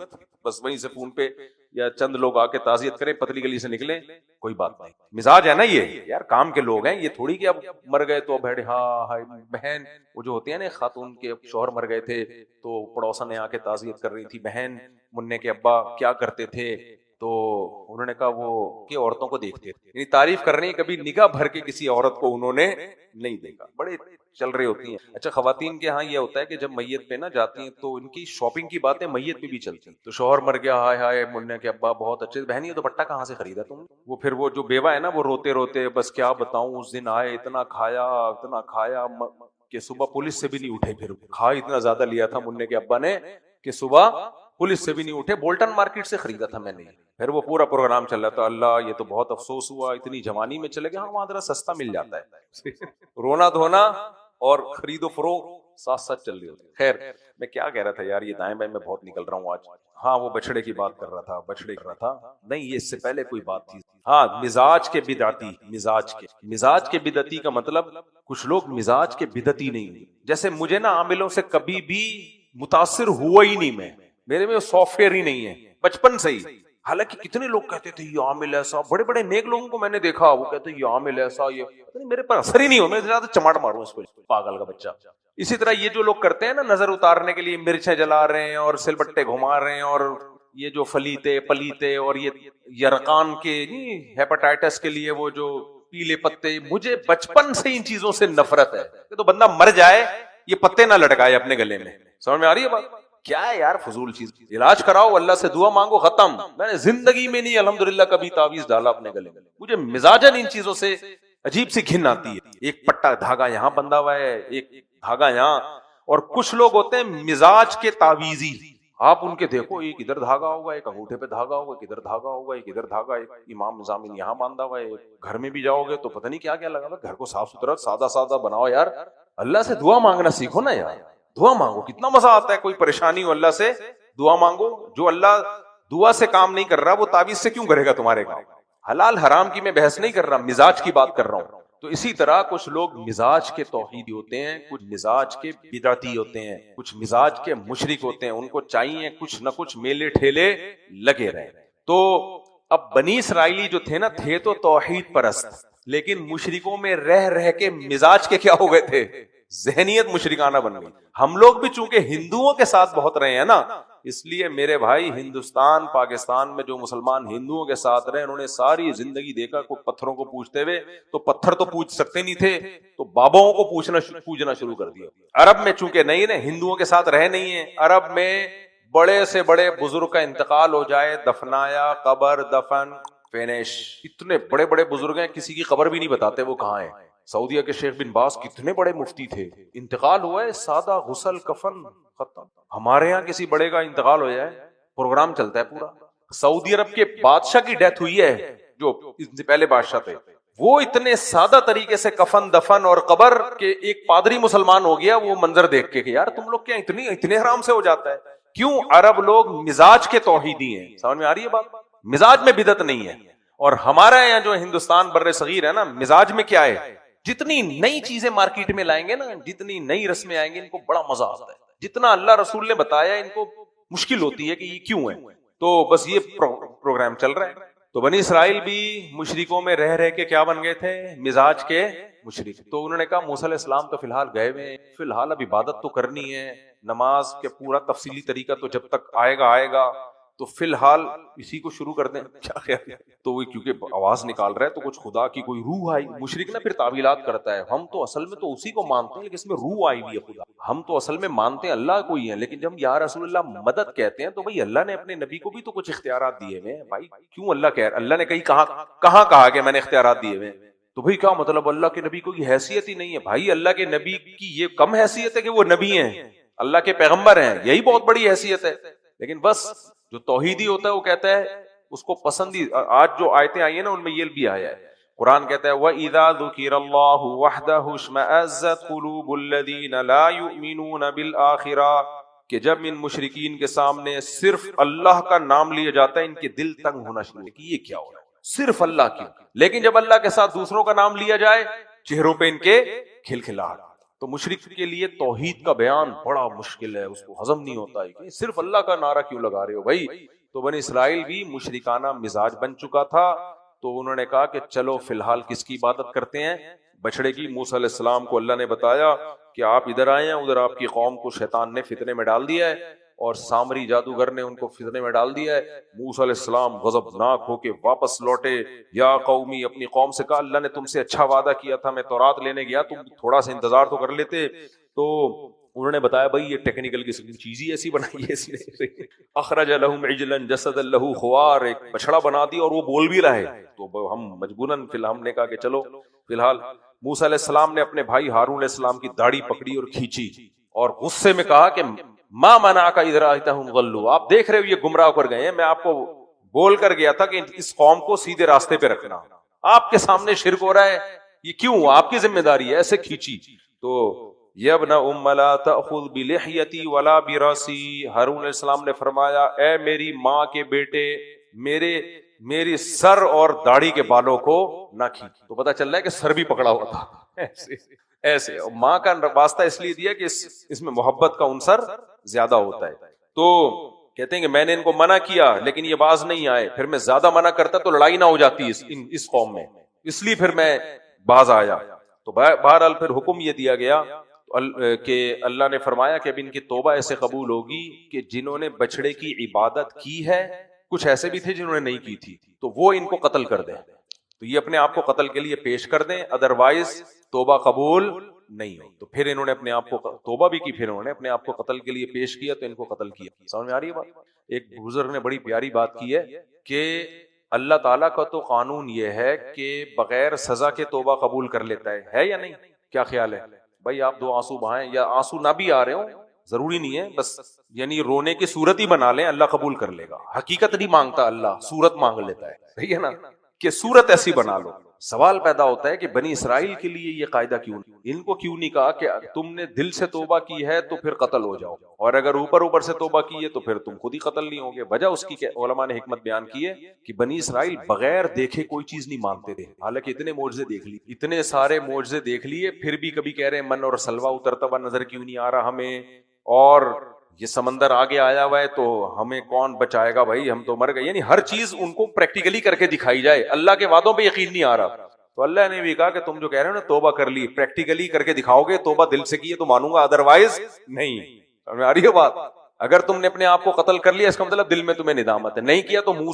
بس وہیں سے فون پہ یا چند لوگ آ کے تعزیت کریں، پتلی گلی سے نکلیں، کوئی بات نہیں۔ مزاج ہے نا یہ، یار کام کے لوگ ہیں یہ، تھوڑی کہ اب مر گئے تو بھڑ ہاں بہن، وہ جو ہوتی ہے نا خاتون کے شوہر مر گئے تھے تو پڑوسن نے آ کے تعزیت کر رہی تھی، بہن منع کے ابا کیا کرتے تھے، تو انہوں نے کہا وہ کہ عورتوں کو دیکھتے تھے، یعنی تعریف کر رہی ہیں، کبھی نگاہ بھر کے کسی عورت کو انہوں نے نہیں دیکھا، بڑے چل رہی ہوتی ہیں۔ اچھا خواتین کے ہاں یہ ہوتا ہے کہ جب میت پہ نہ جاتی ہیں تو ان کی شاپنگ کی باتیں میت پہ بھی چلتی ہیں، تو شوہر مر گیا، ہائے ہائے منع کے ابا بہت اچھے، بہن یہ دوپٹہ کہاں سے خریدا تم؟ وہ پھر وہ جو بیوہ ہے نا وہ روتے روتے بس کیا بتاؤں، اس دن آئے اتنا کھایا کہ صبح پولیس سے بھی نہیں اٹھے، پھر کھا اتنا زیادہ لیا تھا منع کے ابا نے کہ صبح پولیس سے بھی نہیں اٹھے، بولٹن مارکیٹ سے خریدا تھا میں نے۔ پھر وہ پورا پروگرام چل رہا تھا، اللہ یہ تو بہت افسوس ہوا، اتنی جوانی میں چلے گئے، ہاں وہاں ذرا سستا مل جاتا ہے، رونا دھونا اور خرید و فروخت ساتھ ساتھ چل رہی ہوتی۔ خیر میں کیا کہہ رہا تھا یار، یہ دائیں بائیں میں بہت نکل رہا ہوں آج۔ ہاں وہ بچڑے کی بات کر رہا تھا، نہیں یہ اس سے پہلے کوئی بات تھی۔ ہاں مزاج کے بدعتی، مزاج کے بدعتی کا مطلب کچھ لوگ مزاج کے بدعتی نہیں ہوئے، جیسے مجھے نا عاملوں سے کبھی بھی متاثر ہوا ہی نہیں، میں میرے میں سافٹ ویئر ہی نہیں ہے بچپن سے ہی. حالانکہ کتنے لوگ کہتے تھے یہ عامل ایسا, بڑے بڑے نیک لوگوں کو میں نے دیکھا وہ کہتے ہیں یہ عامل ایسا, یہ میرے پر اثر ہی نہیں ہو, میں زیادہ چماٹ ماروں اس کو, پاگل کا بچہ. اسی طرح یہ جو لوگ کرتے ہیں نا نظر اتارنے کے لیے مرچیں جلا رہے ہیں اور سل بٹے گھما رہے ہیں, اور یہ جو فلیتے پلیتے اور یہ یرقان کے ہیپاٹائٹس کے لیے وہ جو پیلے پتے, مجھے بچپن سے ان چیزوں سے نفرت ہے. کہ تو بندہ مر جائے یہ پتے نہ لٹکائے اپنے گلے میں. سمجھ میں آ رہی ہے بات؟ کیا ہے یار فضول چیز. علاج کراؤ, اللہ سے دعا مانگو, ختم. میں نے زندگی میں نہیں الحمدللہ کبھی تعویذ ڈالا اپنے گلے میں. مجھے مزاجن ان چیزوں سے عجیب سی گھن آتی ہے. ایک پٹا دھاگا یہاں بندھا ہوا ہے, ایک دھاگا یہاں. اور کچھ لوگ ہوتے ہیں مزاج کے تعویذی, آپ ان کے دیکھو ایک ادھر دھاگا ہوگا, ایک انگوٹھے پہ دھاگا ہوگا, ایک ادھر دھاگا ہوگا, ایک ادھر دھاگا, ایک امام مزامین یہاں باندھا ہوا ہے. گھر میں بھی جاؤ گے تو پتہ نہیں کیا کیا لگا ہوا. گھر کو صاف ستھرا سادہ سادہ بناؤ یار. اللہ سے دعا مانگنا سیکھو نا یار. دعا مانگو, کتنا مزہ آتا ہے. کوئی پریشانی ہو اللہ سے دعا مانگو. جو اللہ دعا سے کام نہیں کر رہا وہ تعویذ سے کیوں کرے گا تمہارے کام. حلال حرام کی میں بحث نہیں کر رہا, مزاج کی بات کر رہا ہوں. تو اسی طرح کچھ لوگ مزاج کے توحیدی ہوتے ہیں, کچھ مزاج کے بدعتی ہوتے ہیں, کچھ مزاج کے مشرک ہوتے ہیں. ان کو چاہیے کچھ نہ کچھ میلے ٹھیلے لگے رہے. تو اب بنی اسرائیلی جو تھے نا, تھے تو توحید پرست, لیکن مشرکوں میں رہ رہ کے مزاج کے کیا ہو گئے تھے, ذہنیت مشرکانہ بن گئی. ہم لوگ بھی چونکہ ہندوؤں کے ساتھ بہت رہے ہیں نا, اس لیے میرے بھائی ہندوستان پاکستان میں جو مسلمان ہندوؤں کے ساتھ رہے, انہوں نے ساری زندگی دیکھا کوئی پتھروں کو پوجتے ہوئے, تو پتھر تو پوج سکتے نہیں تھے تو باباؤں کو پوجنا شروع کر دیا. عرب میں چونکہ نہیں نا, ہندوؤں کے ساتھ رہے نہیں ہیں, عرب میں بڑے سے بڑے بزرگ کا انتقال ہو جائے, دفنایا, قبر, دفن, فینش. اتنے بڑے بڑے بزرگ ہیں, کسی کی قبر بھی نہیں بتاتے وہ کہاں ہے. سعودیہ کے شیخ بن باز کتنے بڑے مفتی تھے, انتقال ہوا ہے, سادہ غسل کفن ختم. ہمارے ہاں کسی بڑے کا انتقال ہو جائے پروگرام چلتا ہے پورا. سعودی عرب کے بادشاہ کی ڈیتھ ہوئی ہے, جو اس سے پہلے بادشاہ تھے, وہ اتنے سادہ طریقے سے کفن دفن اور قبر کے, ایک پادری مسلمان ہو گیا وہ منظر دیکھ کے کہ یار تم لوگ کیا اتنے حرام سے ہو جاتا ہے. کیوں؟ عرب لوگ مزاج کے توحیدی ہیں. سمجھ میں آ رہی ہے بات؟ مزاج میں بدعت نہیں ہے. اور ہمارا یہاں جو ہندوستان بر صغیر ہے نا, مزاج میں کیا ہے, جتنی نئی چیزیں مارکیٹ میں لائیں گے نا, جتنی نئی رسمیں آئیں گے, ان کو بڑا مزہ آتا ہے. جتنا اللہ رسول نے بتایا ان کو مشکل ہوتی ہے کہ یہ کیوں ہے. تو بس یہ پروگرام چل رہا ہے. تو بنی اسرائیل بھی مشرکوں میں رہ رہ کے کیا بن گئے تھے, مزاج کے مشرک. تو انہوں نے کہا موسیٰ علیہ السلام تو فی الحال گئے ہوئے, فی الحال اب عبادت تو کرنی ہے, نماز کے پورا تفصیلی طریقہ تو جب تک آئے گا, تو فی الحال اسی کو شروع کر دیں. کیا خیال ہے؟ تو وہ کیونکہ آواز نکال رہا ہے تو کچھ خدا کی کوئی روح آئی. مشرک نا پھر تعویلات کرتا ہے, ہم تو اصل میں تو اسی کو مانتے ہیں لیکن اس میں روح آئی ہوئی ہے خدا. ہم تو اصل میں مانتے ہیں اللہ کوئی ہے, لیکن جب یا رسول اللہ مدد کہتے ہیں تو بھائی اللہ نے اپنے نبی کو بھی تو کچھ اختیارات دیے ہوئے ہیں بھائی. کیوں اللہ نے کہیں کہاں کہا کہ میں نے اختیارات دیے ہوئے ہیں, تو بھائی کیا مطلب اللہ کے نبی کو کی حیثیت ہی نہیں ہے. بھائی اللہ کے نبی کی یہ کم حیثیت ہے کہ وہ نبی ہیں, اللہ کے پیغمبر ہیں, یہی بہت بڑی حیثیت ہے. لیکن بس جو توحیدی ہوتا ہے وہ کہتا ہے اس کو پسندی. آج جو آیتیں آئی ہیں نا ان میں یہ بھی آیا ہے, قرآن کہتا ہے وَإِذَا ذُكِرَ اللَّهُ وَحْدَهُ اشْمَأَزَّتْ قُلُوبُ الَّذِينَ لَا يُؤْمِنُونَ بِالْآخِرَةِ, کہ جب ان مشرکین کے سامنے صرف اللہ کا نام لیا جاتا ہے ان کے دل تنگ ہونا شروع کہ یہ کیا ہو رہا ہے, صرف اللہ کی. لیکن جب اللہ کے ساتھ دوسروں کا نام لیا جائے چہروں پہ ان کے کھلکھلاہٹ. تو مشرک کے لیے توحید کا بیان بڑا مشکل ہے, اس کو ہضم نہیں ہوتا ہے کہ صرف اللہ کا نعرہ کیوں لگا رہے ہو بھائی. تو بنی اسرائیل بھی مشرکانہ مزاج بن چکا تھا, تو انہوں نے کہا کہ چلو فی الحال کس کی عبادت کرتے ہیں, بچڑے کی. موسیٰ علیہ السلام کو اللہ نے بتایا کہ آپ ادھر آئے ہیں, ادھر آپ کی قوم کو شیطان نے فتنے میں ڈال دیا ہے اور سامری جادوگر نے ان کو فتنے میں ڈال دیا ہے. موسیٰ علیہ السلام غضبناک ہو کے واپس لوٹے. یا قومی, اپنی قوم سے کہا اللہ نے تم سے اچھا وعدہ کیا تھا, میں تورات لینے گیا, تم تھوڑا سا انتظار تو کر لیتے. تو انہوں نے بتایا بھائی یہ ٹیکنیکل کی چیز ہی ایسی بنائی ہے. اخرج لهم عجلا جسدا له خوار, ایک بچڑا بنا دی اور وہ بول بھی رہا ہے. تو ہم مجبوراً فی الحال ہم نے کہا کہ چلو فی الحال. موسیٰ علیہ السلام نے اپنے بھائی ہارون علیہ السلام کی داڑھی پکڑی اور کھینچی اور غصے میں کہا کہ ما منعک اذ رأیتهم ضلوا, آپ دیکھ رہے ہو یہ گمراہ کر گئے ہیں, میں آپ کو بول کر گیا تھا کہ اس قوم کو سیدھے راستے پہ رکھنا, آپ کے سامنے شرک ہو رہا ہے, یہ کیوں آپ کی ذمہ داری ہے. ایسے کھینچی. تو یا ابن ام لا تأخذ بلحیتی ولا برأسی, ہارون علیہ السلام نے فرمایا اے میری ماں کے بیٹے, میری سر اور داڑھی کے بالوں کو نہ کھینچ. تو پتہ چل رہا ہے کہ سر بھی پکڑا ہوا تھا ایسے. اور ماں کا واسطہ اس لیے دیا کہ اس میں محبت کا عنصر زیادہ ہوتا ہے. تو کہتے ہیں کہ میں نے ان کو منع کیا لیکن یہ باز نہیں آئے، پھر میں زیادہ منع کرتا تو لڑائی نہ ہو جاتی اس قوم میں، اس لیے پھر میں باز آیا۔ تو بہرحال پھر حکم یہ دیا گیا کہ اللہ نے فرمایا کہ اب ان کی توبہ ایسے قبول ہوگی کہ جنہوں نے بچڑے کی عبادت کی ہے، کچھ ایسے بھی تھے جنہوں نے نہیں کی تھی، تو وہ ان کو قتل کر دیں، تو یہ اپنے آپ کو قتل کے لیے پیش کر دیں، ادروائز توبہ قبول نہیں ہو۔ تو پھر انہوں نے اپنے آپ کو توبہ بھی کی، پھر انہوں نے اپنے آپ کو قتل کے لیے پیش کیا تو ان کو قتل کیا۔ سمجھ میں آ رہی ہے بات؟ ایک بزرگ نے بڑی پیاری بات کی ہے کہ اللہ تعالیٰ کا تو قانون یہ ہے کہ بغیر سزا کے توبہ قبول کر لیتا ہے یا نہیں؟ کیا خیال ہے بھائی؟ آپ دو آنسو بہائیں یا آنسو نہ بھی آ رہے ہوں، ضروری نہیں ہے، بس یعنی رونے کی صورت ہی بنا لیں، اللہ قبول کر لے گا۔ حقیقت نہیں مانگتا اللہ، صورت مانگ لیتا ہے، صحیح ہے نا، کہ صورت ایسی بنا لو۔ سوال پیدا ہوتا ہے کہ بنی اسرائیل کے لیے یہ قاعدہ کیوں نہیں؟ ان کو کیوں نہیں کہا کہ تم نے دل سے توبہ کی ہے تو پھر قتل ہو جاؤ، اور اگر اوپر سے توبہ کی ہے تو پھر تم خود ہی قتل نہیں ہوگے؟ وجہ اس کی علماء نے حکمت بیان کی ہے کہ بنی اسرائیل بغیر دیکھے کوئی چیز نہیں مانتے تھے، حالانکہ اتنے معجزے دیکھ لیے، اتنے سارے معجزے دیکھ لیے، پھر بھی کبھی کہہ رہے ہیں من اور سلوہ اترتا ہوا نظر کیوں نہیں آ رہا ہمیں، اور یہ سمندر آگے آیا ہوا ہے تو ہمیں کون بچائے گا بھائی، ہم تو مر گئے۔ یعنی ہر چیز ان کو پریکٹیکلی کر کے دکھائی جائے، اللہ کے وعدوں پہ یقین نہیں آ رہا۔ تو اللہ نے بھی کہا کہ تم جو کہہ رہے ہو نا توبہ کر لی، پریکٹیکلی کر کے دکھاؤ گے، توبہ دل سے کی ہے تو مانوں گا، ادروائز نہیں۔ سمجھ میں آ رہی ہے بات؟ اگر تم نے اپنے آپ کو قتل کر لیا اس کا مطلب دل میں تمہیں ندامت ہے، نہیں کیا تو منہ